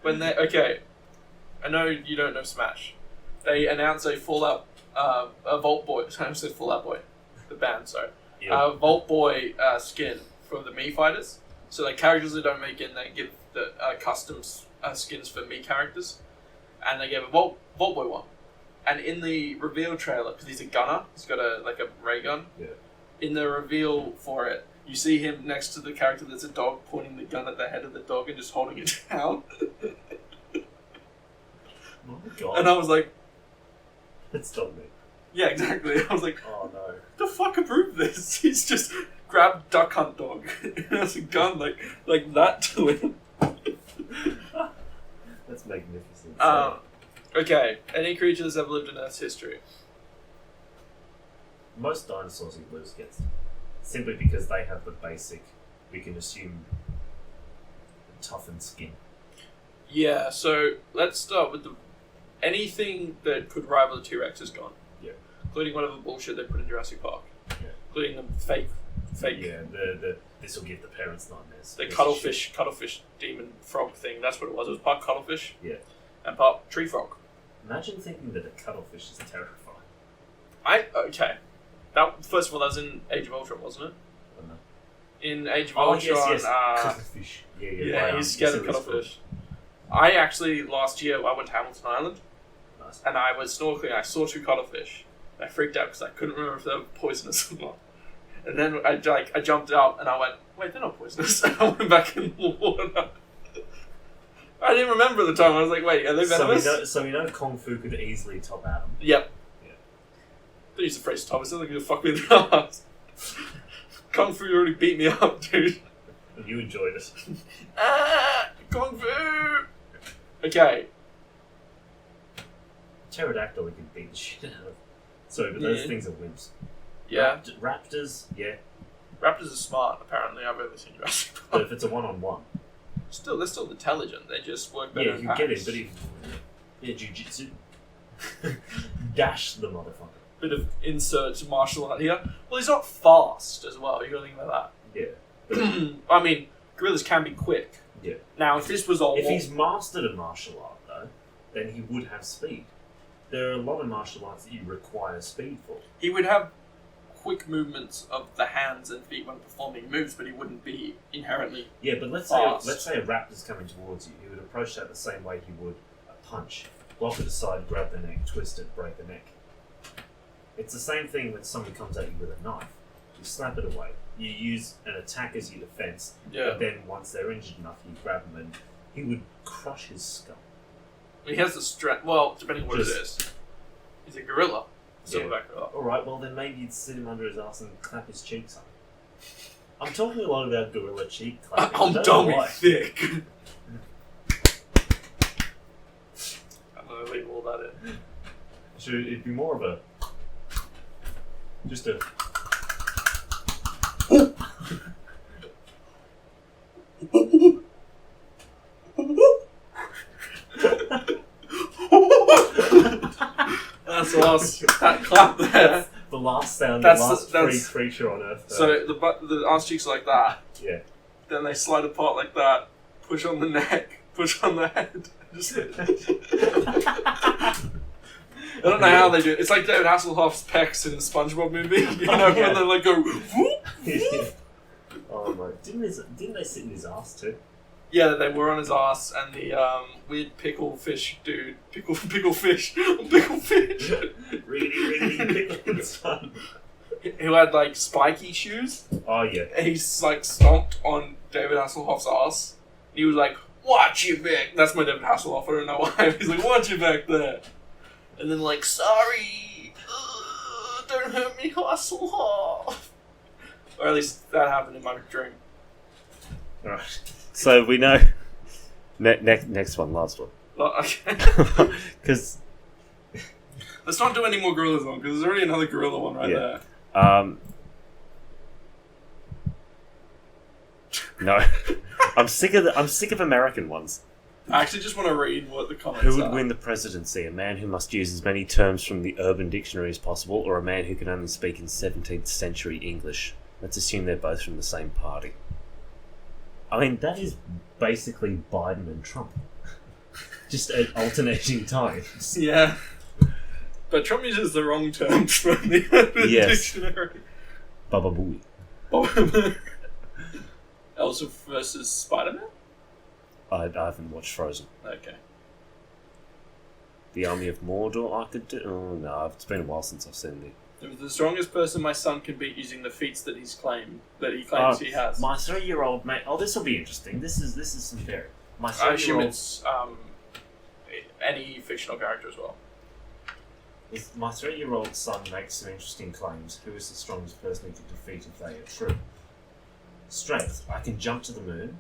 Okay, I know you don't know Smash. They announced a Fallout, a Vault Boy. I said Fallout Boy, the band. Sorry, Vault Boy skin for the Mii fighters. So like characters that don't make it, and they give the custom skins for Mii characters, and they gave a Vault Boy one. And in the reveal trailer, because he's a gunner, he's got a ray gun. Yeah. In the reveal for it, you see him next to the character that's a dog, pointing the gun at the head of the dog and just holding it down. Oh my god. And I was like, it's dog meat. Yeah, exactly. I was like, oh no. The fuck approved this? He's just grabbed Duck Hunt Dog and has a gun like that to him. That's magnificent. Okay, any creature that's ever lived in Earth's history. Most dinosaurs you lose against. Simply because they have the basic, we can assume, toughened skin. Yeah, so let's start with anything that could rival the T-Rex is gone. Yeah. Including whatever bullshit they put in Jurassic Park. Yeah. Including the fake. Yeah, this will give the parents nightmares. The cuttlefish demon frog thing. That's what it was. It was part cuttlefish. Yeah. And part tree frog. Imagine thinking that a cuttlefish is terrifying. Okay. That first of all, that was in Age of Ultron, wasn't it? Oh, no. In Age of Ultron, yes. Cuttlefish. Yeah, he's scared of cuttlefish. I actually last year I went to Hamilton Island, nice. And I was snorkeling. I saw 2 cuttlefish. I freaked out because I couldn't remember if they were poisonous or not. And then I jumped out and I went, wait, they're not poisonous. And I went back in the water. I didn't remember at the time. I was like, wait, are they venomous? So we know Kung Fu could easily top Adam. Yep. Yeah. Don't use the phrase top. It's not going to fuck me in the ass. Kung Fu already beat me up, dude. And you enjoyed it. Kung Fu! Okay. Pterodactyl we can beat the shit out of. Sorry, but those things are wimps. Yeah. Raptors, yeah. Raptors are smart, apparently. I've only seen Jurassic Park. But if it's a one-on-one... They're still intelligent. They just work better Yeah, in you packs. get it, but jiu-jitsu. Dash the motherfucker. Bit of insert martial art here. Well, he's not fast as well. You gotta think about that. Yeah. I mean, gorillas can be quick. Yeah. Now, if this was all... If he's mastered a martial art, though, then he would have speed. There are a lot of martial arts that you require speed for. He would have quick movements of the hands and feet when performing moves, but he wouldn't be inherently... Yeah, but let's fast. say a raptor's coming towards you. He would approach that the same way he would a punch. Block it aside, grab the neck, twist it, break the neck. It's the same thing when someone comes at you with a knife. You snap it away. You use an attack as your defense, but then once they're injured enough, you grab them and he would crush his skull. He has the strength... Well, depending on what it is. He's a gorilla. Silverback gorilla. Alright, well then maybe you'd sit him under his ass and clap his cheeks up. I'm talking a lot about gorilla cheek clapping. I'm dummy thick. It'd be more of a... Just a... That's the last that clap there. The last sound, That's- the last free creature on Earth. So the arse cheeks are like that. Yeah. Then they slide apart like that. Push on the neck. Push on the head. Just I don't know how they do it. It's like David Hasselhoff's pecs in the SpongeBob movie. You know, Yeah. when they like go. Whoop. Oh my! Didn't they sit in his ass too? Yeah, they were on his ass, and the weird pickle fish dude, pickle fish, pickle fish, Really pickle son. who had like spiky shoes. Oh yeah. And he's like stomped on David Hasselhoff's ass. He was like, "Watch your back." That's my David Hasselhoff. I don't know why. He's like, "Watch your back there," and then like, "Sorry, don't hurt me, Hasselhoff." Or at least that happened in my dream. Alright. So we know. Next one, last one. Okay. Because Let's not do any more gorillas on, because there's already another gorilla one right Yeah. there. No, I'm sick of American ones. I actually just want to read what the comments Who would are. win the presidency? A man who must use as many terms from the Urban Dictionary as possible, or a man who can only speak in 17th century English? Let's assume they're both from the same party. I mean, that is basically Biden and Trump. Just at alternating times. Yeah. But Trump uses the wrong terms from the Urban Yes. Dictionary. Baba Booey. Elsa versus Spider-Man? I haven't watched Frozen. Okay. The Army of Mordor I could do... Oh, no, it's been a while since I've seen It was the strongest person my son can beat using the feats that he claims he has. My 3-year-old mate... Oh, this will be interesting. This is some very... My I assume 3-year-old... it's any fictional character as well. My 3-year-old son makes some interesting claims. Who is the strongest person he could defeat if they are true? Strength. I can jump to the moon.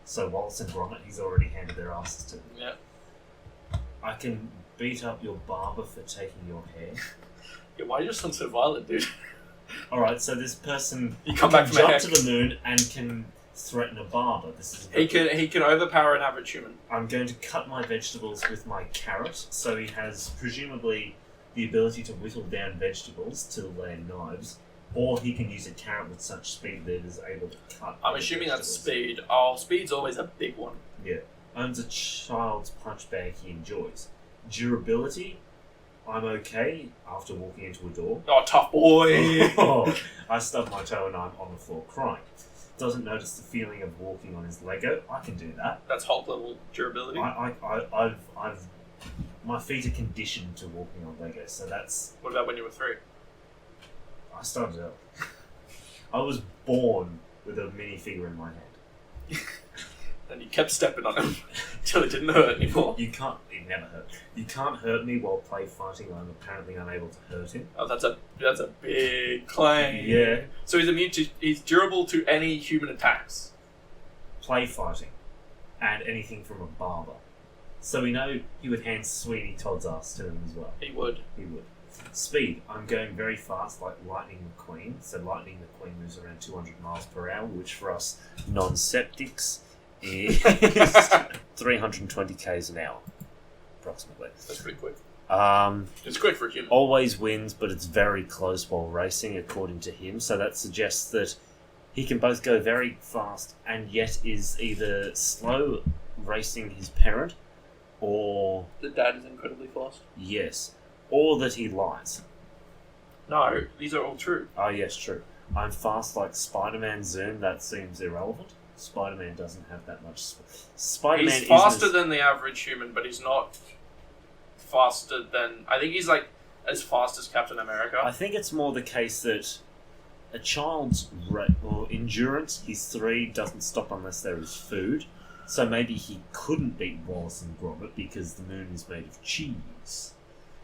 So Wallace and Gromit, he's already handed their asses to them. Yeah. I can beat up your barber for taking your hair. Yeah, why are you sound so violent, dude? Alright, so this person You come can back from a jump heck. to the moon and can threaten a barber. This is He can overpower an average human. I'm going to cut my vegetables with my carrot, so he has presumably the ability to whittle down vegetables to land knives, or he can use a carrot with such speed that it is able to cut. I'm assuming that's vegetables. speed. Oh, speed's always a big one. Yeah. Owns a child's punch bag he enjoys. Durability, I'm okay after walking into a door. Oh, tough boy. Oh, I stubbed my toe and I'm on the floor crying. Doesn't notice the feeling of walking on his Lego. I can do that. That's Hulk level durability. I've my feet are conditioned to walking on Lego, so that's... What about when you were 3? I started out. I was born with a minifigure in my hand. And you kept stepping on him until it didn't hurt anymore. It never hurt. You can't hurt me while play fighting. I'm apparently unable to hurt him. Oh, that's a big claim. Yeah. So he's durable to any human attacks. Play fighting. And anything from a barber. So we know he would hand Sweeney Todd's ass to him as well. He would. He would. Speed. I'm going very fast like Lightning McQueen. So Lightning McQueen moves around 200 miles per hour, which for us non-septics is 320 k's an hour, approximately. That's pretty quick. Um, It's quick for a human. always wins, but it's very close while racing, according to him. So that suggests that he can both go very fast and yet is either slow racing his parent, or The dad is incredibly fast. yes, or that he lies. No, these are all true. Oh yes, true. I'm fast like Spider-Man Zoom. That seems irrelevant. Spider-Man doesn't have that much. Spider-Man He's faster isn't than the average human, but he's not faster than... I think he's like as fast as Captain America. I think it's more the case that a child's endurance, he's 3, doesn't stop unless there is food. So maybe he couldn't beat Wallace and Gromit because the moon is made of cheese.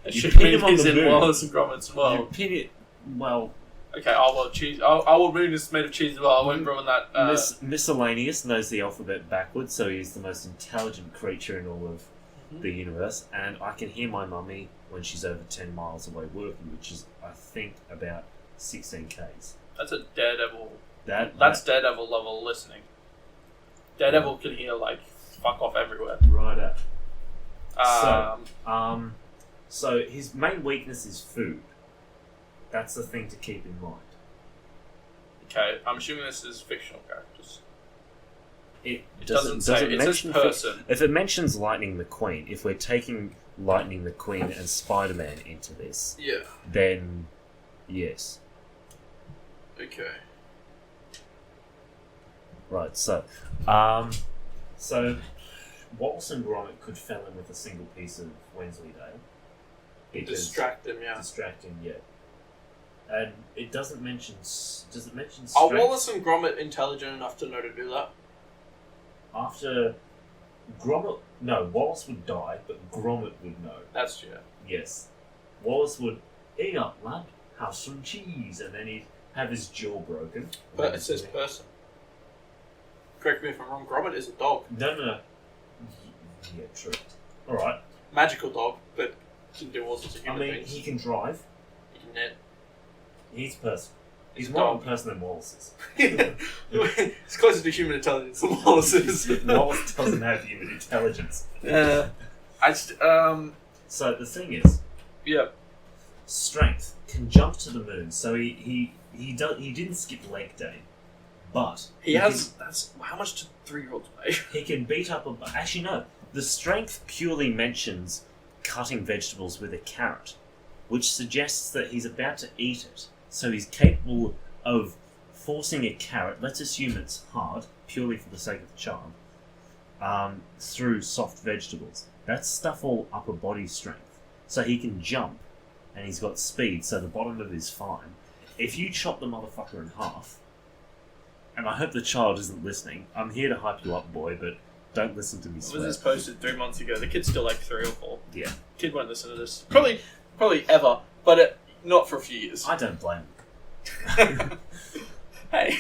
It You should pin mean him on he's the in moon. Wallace and Gromit as You well. pin it... Well, Okay, well, cheese. Our moon is made of cheese as well. I won't ruin that. Miscellaneous knows the alphabet backwards, so he's the most intelligent creature in all of the universe, and I can hear my mummy when she's over 10 miles away working, which is, I think, about 16 k's. That's a Daredevil. That's That's Daredevil level listening. Daredevil can hear like fuck off everywhere. right up. So his main weakness is food. That's the thing to keep in mind. Okay, I'm assuming this is fictional characters. It doesn't say. It says person. If it mentions Lightning McQueen, if we're taking Lightning McQueen and Spider-Man into this, Yeah. then yes. Okay. Right, so Wallace and Gromit could fell in with a single piece of Wensleydale. Distract them, yeah. Distract him, yeah. And it doesn't mention. Does it mention? Are Strength? Wallace and Gromit intelligent enough to know to do that? After Gromit, no, Wallace would die, but Gromit would know. That's yeah. Yes, Wallace would eat up, lad. Have some cheese, and then he'd have his jaw broken. But it says person. Correct me if I'm wrong. Gromit is a dog, No. Yeah, true. All right. magical dog, but can do all sorts of human things. He can drive. He can knit. He's a person. He's a more of dog. a person than Wallace is. It's closer to human intelligence than Wallace is. Wallace doesn't have human intelligence. So the thing is, Yeah. strength can jump to the moon. So he didn't skip leg day, but He has. That's how much do 3-year-olds weigh? he can beat up a. Actually, no. The strength purely mentions cutting vegetables with a carrot, which suggests that he's about to eat it. So he's capable of forcing a carrot. Let's assume it's hard, purely for the sake of the child, through soft vegetables. That's stuff all upper body strength. So he can jump, and he's got speed. So the bottom of his fine. If you chop the motherfucker in half, and I hope the child isn't listening. I'm here to hype you up, boy, but don't listen to me Was swear. this posted 3 months ago? The kid's still like 3 or 4. Yeah. Kid won't listen to this. Probably ever, but not for a few years. I don't blame him. Hey.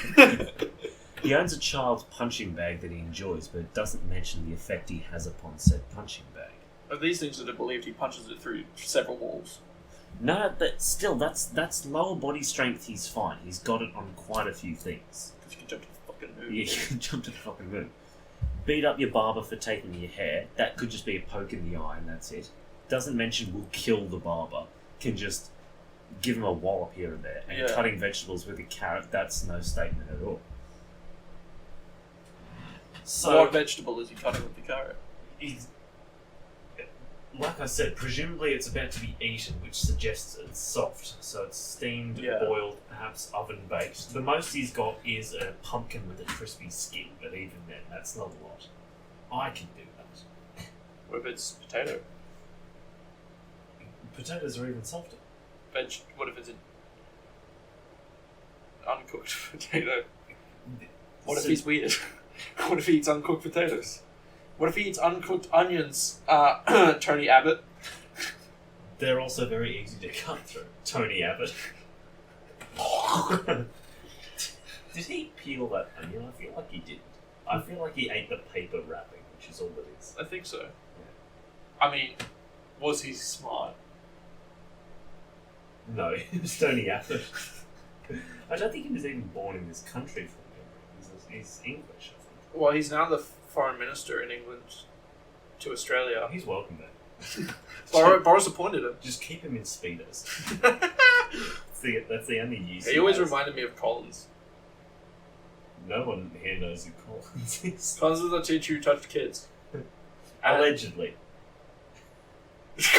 He owns a child's punching bag that he enjoys, but it doesn't mention the effect he has upon said punching bag. Of these things that are believed, he punches it through several walls. No, but still, that's lower body strength. He's fine. He's got it on quite a few things. Because you can jump to the fucking moon. Yeah, you can jump to the fucking moon. Beat up your barber for taking your hair. That could just be a poke in the eye, and that's it. Doesn't mention will kill the barber. Can just give him a wallop here and there. And Yeah. cutting vegetables with a carrot, that's no statement at all. So What vegetable is he cutting with the carrot? he's, like I said, presumably it's about to be eaten, which suggests it's soft. So it's steamed, Yeah. boiled, perhaps oven baked. The most he's got is a pumpkin with a crispy skin, but even then, that's not a lot. I can do that. What if it's potato? Potatoes are even softer. What if it's an uncooked potato? What if he's weird? What if he eats uncooked potatoes? What if he eats uncooked onions? Tony Abbott. They're also very easy to cut through. Tony Abbott. Did he peel that onion? I feel like he didn't. I feel like he ate the paper wrapping, which is all it is. I think so. I mean, was he smart? No, it was Tony Abbott. I don't think he was even born in this country from memory. He's English, I think. Well, he's now the foreign minister in England to Australia. He's welcome there. Boris appointed him. Just keep him in speedos. That's the only use. He always has. reminded me of Collins. No one here knows who Collins is. Collins is the teacher who touched kids. Allegedly.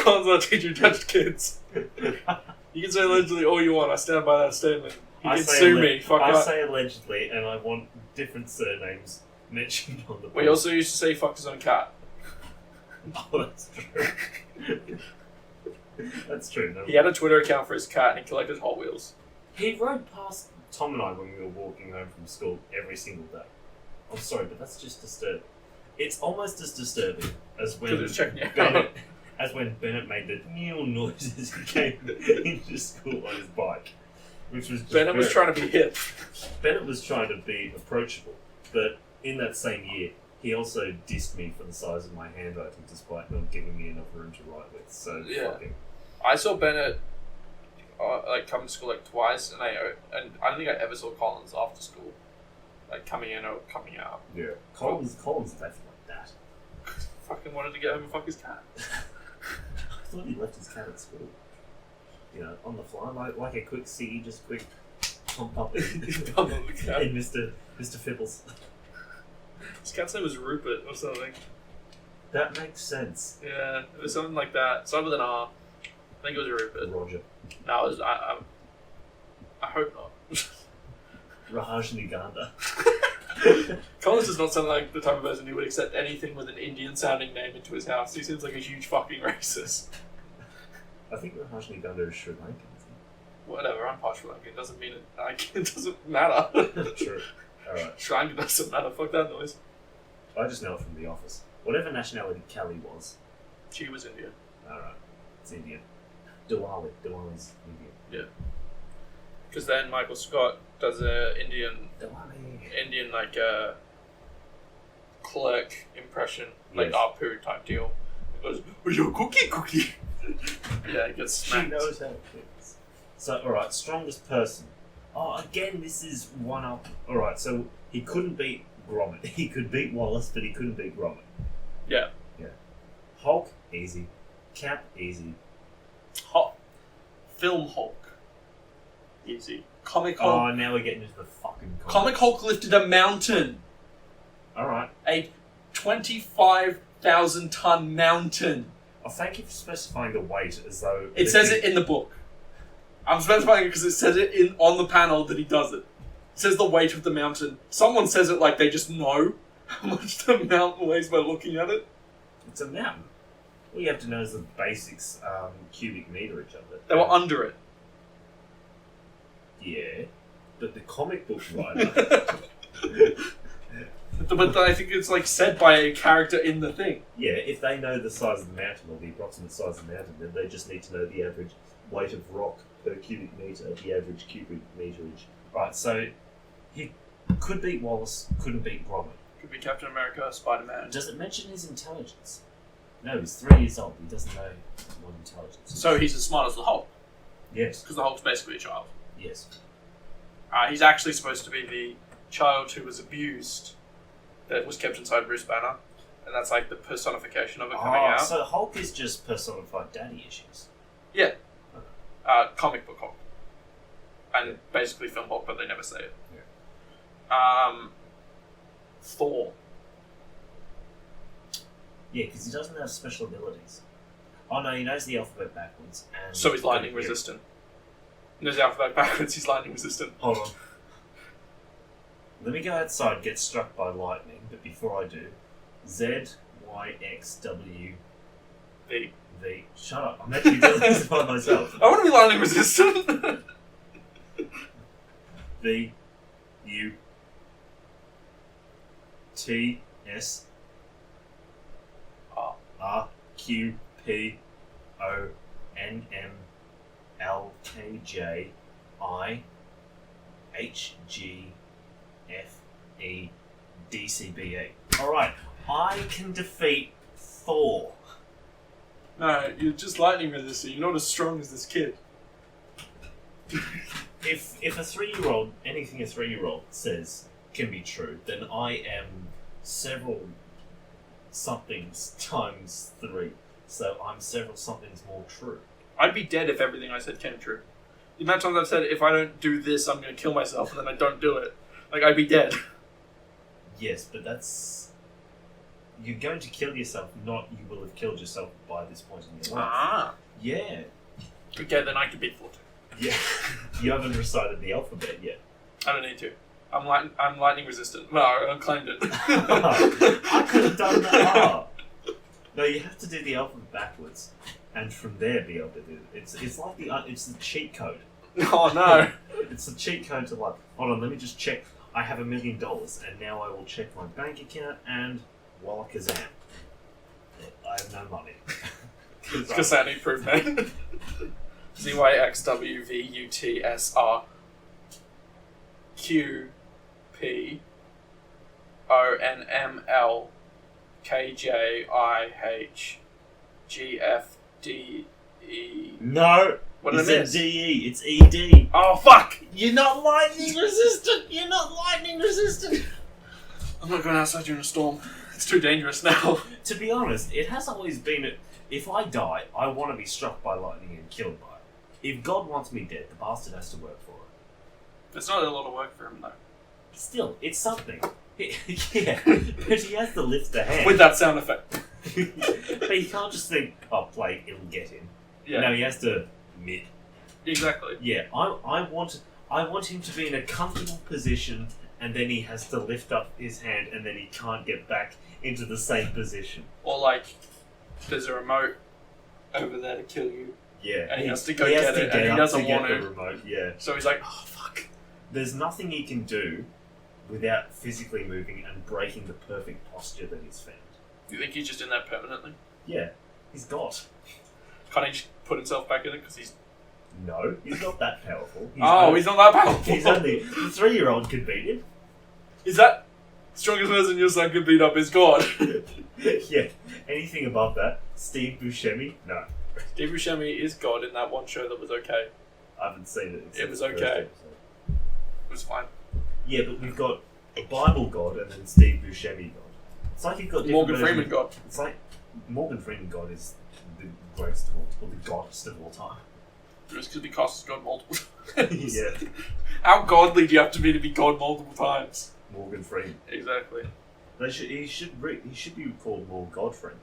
Collins is the teacher who touched kids. You can say allegedly all you want. I stand by that statement. You can sue me. Fuck I up. say allegedly, and I want different surnames mentioned on the We also used to say fucked his own cat. Oh, that's true. That's true. No. He had a Twitter account for his cat and he collected Hot Wheels. He rode past Tom and I when we were walking home from school every single day. I'm sorry, but that's just disturbing. It's almost as disturbing as when Because it was checking you out. Bennett, as when Bennett made the new noises he came into school on his bike, which was just Bennett was trying to be hip. Bennett was trying to be approachable, but in that same year, He also dissed me for the size of my handwriting, despite not giving me enough room to write with. So Yeah. fuck him. I saw Bennett come to school like twice, and I don't think I ever saw Collins after school, like coming in or coming out. Yeah. Collins left like that. Fucking wanted to get home and fuck his cat. I thought he left his cat at school. You know, on the fly, like a quick ciggy, just quick pump up in Pump up the cat. Mr. Fibbles. His cat's name was Rupert or something. That makes sense. Yeah, it was something like that. Started with an R. I think it was Rupert. Roger. No, it was, I hope not. Rajniganda. Collins does not sound like the type of person who would accept anything with an Indian-sounding name into his house. He seems like a huge fucking racist. I think Rajniganda is Sri Lankan. Whatever, I'm part Sri Lankan. Doesn't mean it. It doesn't matter. True. Alright. Sri Lankan doesn't matter. Fuck that noise. I just know it from The Office. Whatever nationality Kelly was. She was Indian. Alright. It's Indian. Diwali's Indian. Yeah. Because then Michael Scott does a Indian like clerk impression, like Yes. Apu type deal. He goes, "Oh, your cookie." Yeah, he gets She smacked. knows how it feels. So, alright, strongest person. Oh, again, this is one up. Alright, so he couldn't beat Gromit. He could beat Wallace, but he couldn't beat Gromit. Yeah. Yeah. Hulk, easy. Cap, easy. Film Hulk. Easy. Comic Hulk. Oh, now we're getting into the fucking Comic Hulk lifted a mountain. Alright. A 25,000 ton mountain. Oh, thank you for specifying the weight as though... It says it in the book. I'm specifying it because it says it on the panel that he does it. It says the weight of the mountain. Someone says it like they just know how much the mountain weighs by looking at it. It's a mountain. All you have to know is the basics, cubic meterage of it. They were under it. Yeah, but the comic book writer... But I think it's like said by a character in the thing. Yeah, if they know the size of the mountain or the approximate size of the mountain, then they just need to know the average weight of rock per cubic meter, the average cubic meterage. Right, so he could beat Wallace, couldn't beat Gromit. Could be Captain America, Spider-Man. Does it mention his intelligence? No, he's 3 years old. He doesn't know what intelligence is. So he's as smart as the Hulk, Yes, because the Hulk's basically a child. yes. He's actually supposed to be the child who was abused, that was kept inside Bruce Banner, and that's like the personification of it coming out. So Hulk is just personified daddy issues. Yeah. Comic book Hulk. And basically film Hulk, but they never say it. Yeah. Thor. Yeah, because he doesn't have special abilities. Oh no, he knows the alphabet backwards. And So he's lightning resistant. He knows the alphabet backwards, he's lightning resistant. Hold on. Let me go outside, get struck by lightning, but before I do, Z, Y, X, W, V. V. Shut up, I'm actually doing this by myself. I want to be lightning resistant! V, U, T, S, R, Q, P, O, N, M, L, K, J, I, H, G, F, E, D, C, B, A. Alright, I can defeat Thor. No, you're just lightning resistant, you're not as strong as this kid. If a 3-year-old, anything a 3-year-old says can be true, then I am several somethings times 3. So I'm several somethings more true. I'd be dead if everything I said came true. The amount of times I've said, if I don't do this, I'm going to kill myself, and then I don't do it. Like, I'd be dead. Yes, but that's... You're going to kill yourself, not you will have killed yourself by this point in your life. Ah. Yeah. Okay, then I could beat Thor. Yeah. You haven't recited the alphabet yet. I don't need to. I'm lightning resistant. No, I claimed it. I could have done that. No, you have to do the alphabet backwards, and from there be able to do it. It's like it's the cheat code. Oh no. It's the cheat code to like. Hold on, let me just check. I have $1 million, and now I will check my bank account and walla kazam. I have no money. Because I need proof, man. ZYXWVUTSR QP ONMLKJIHGFDE. No! What You did I said miss? DE, it's ED. Oh, fuck! You're not lightning resistant! You're not lightning resistant! I'm not going outside during a storm. It's too dangerous now. To be honest, it has always been... If I die, I want to be struck by lightning and killed by it. If God wants me dead, the bastard has to work for it. It's not a lot of work for him, though. Still, it's something. Yeah, but he has to lift the hand. With that sound effect. But he can't just think, oh, play, it'll get him. Yeah. No, he has to mid. Exactly. Yeah, I want him to be in a comfortable position, and then he has to lift up his hand, and then he can't get back into the same position. Or, like, there's a remote over there to kill you. Yeah, And he has to go get it, and he doesn't want the to. remote. Yeah, So he's like, oh, fuck. there's nothing he can do without physically moving and breaking the perfect posture that he's found. You think he's just in there permanently? Yeah, he's got. Can't he just put himself back in it because he's... No, he's not that powerful. He's he's not that powerful. He's only the 3-year-old could beat him. Is that strongest person your son could beat up is God? Yeah, anything above that, Steve Buscemi, no. Steve Buscemi is God in that one show that was okay. I haven't seen it. It was okay. It was fine. Yeah, but we've got a Bible God and then Steve Buscemi God. It's like you've got different Morgan versions. Freeman God. It's like Morgan Freeman God is the greatest of all, or the goddest of all time. Just because he costs God multiple times. Yeah, How godly do you have to be God multiple times? Morgan Freeman. Exactly. He should be called more Godfrey.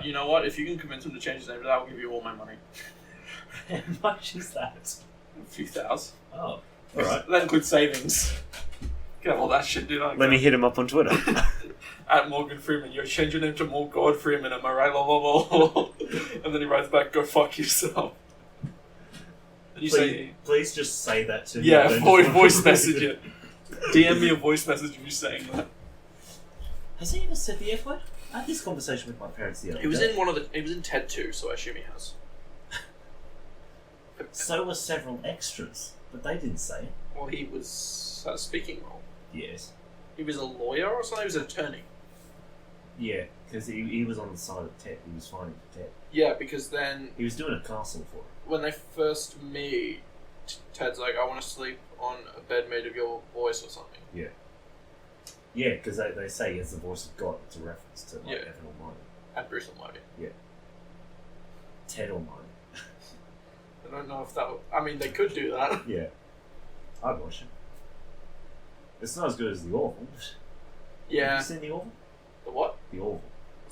You know what? If you can convince him to change his name, I'll give you all my money. How much is that? A few thousand. Oh, all right. That includes savings. You can have all that shit, dude. Let me hit him up on Twitter. At Morgan Freeman, you change your name to More God Freeman, am I right? Lol. And then he writes back, go fuck yourself. And you Please just say that to me. yeah, Don't voice just- message it. DM me a voice message of you saying that. Has he ever said the F word? I had this conversation with my parents the other He was day. He was in TED 2, so I assume he has. So were several extras, but they didn't say it. Well, he was a speaking role. Yes. He was a lawyer or something. He was an attorney. Yeah, because he was on the side of Ted. He was fighting for Ted. Yeah, because then He was doing a castle for it. when they first meet, Ted's like, "I want to sleep on a bed made of your voice or something." Yeah. Yeah, because they say he has the voice of God. It's a reference to like Yeah. Evan Almighty. And Bruce Almighty. Ted Almighty. I don't know if that. I mean, they could do that. Yeah. I'd watch it. It's not as good as The Orville. Have Yeah. you seen The Orville? The what? The Orville.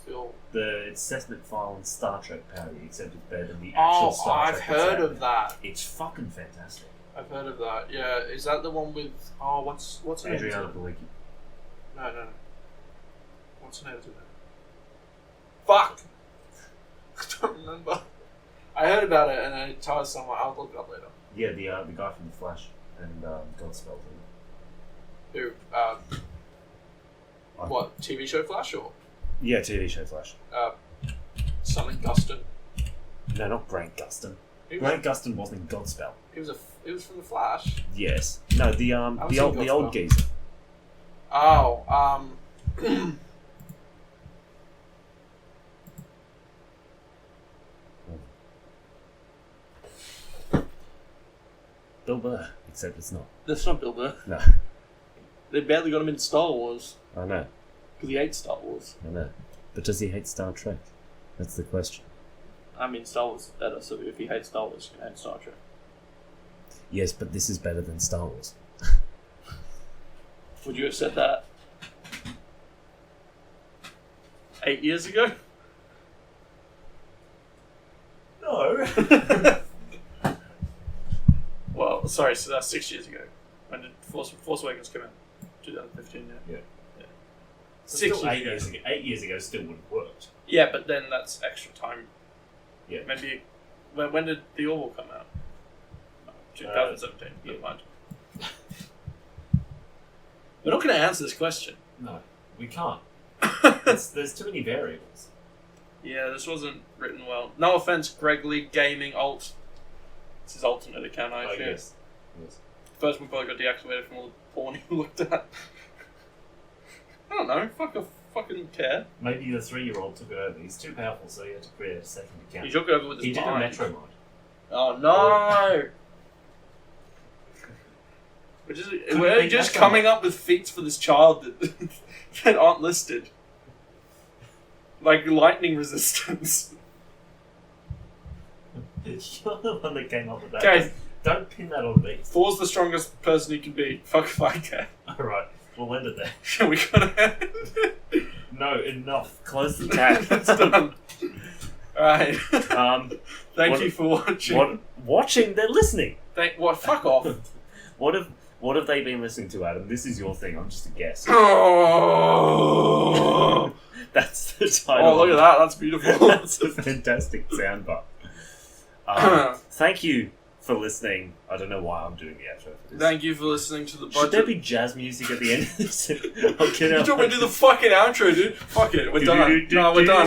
The old... It's Seth MacFarlane's Star Trek parody, except it's better than the actual Star I've Trek. heard of that. It's fucking fantastic. I've heard of that. Yeah, is that the one with? Oh, what's her name? Adriana Palicki. No. What's her name? Fuck. I don't remember. I heard about it and I told someone. I'll look it up later. Yeah, the guy from The Flash and Godspell. Who? What TV show Flash or? Yeah, TV show Flash. Something Gustin. No, not Grant Gustin. Who Grant Gustin wasn't in Godspell. It was from the Flash. Yes. No, the seen old Godspell. geezer. Oh, Bill Burr, except it's not. that's not Bill Burr. No. They barely got him in Star Wars I know. because he hates Star Wars. I know. But does he hate Star Trek? That's the question. I mean, Star Wars is better, so if he hates Star Wars, he can hate Star Trek. Yes, but this is better than Star Wars. Would you have said that 8 years ago? No. Well, sorry, so that's 6 years ago. When did Force Awakens come out? 2015, yeah. Yeah. So 6 still 8 years ago. 8 years ago still wouldn't have worked. Yeah, but then that's extra time. Yeah. Maybe. When did The Orville come out? 2017. Never mind. We're not going to answer this question. No, we can't. There's too many variables. Yeah, this wasn't written well. No offense, Greg Lee Gaming Alt. It's his alternate account, I assume. Yes. First one probably got deactivated from all the porn he looked at. don't know. Fucking care. Maybe the 3-year-old took it over. He's too powerful, so he had to create a second account. He took it over with his He did a mind. Metro mod. Oh no! We're just coming up with feats for this child that that aren't listed. Like lightning resistance. You're the one that came up with that. Okay. Don't pin that on me. Thor's the strongest person he can be. Fuck if I care. Alright, we'll end it there. Yeah, we gotta. No, enough. Close the tab. It's done. Alright. Thank what- you for watching. Watching? They're listening. What? Fuck off. What have they been listening to, Adam? This is your thing. I'm just a guest. Oh, That's the title. look at that. That's beautiful. That's a fantastic soundbite. Thank you for listening. I don't know why I'm doing the outro for this. Thank you for listening to the budget. Should there be jazz music at the end of this? I'll get You out. told me to do the fucking outro, dude. Fuck it. We're done. No, we're done.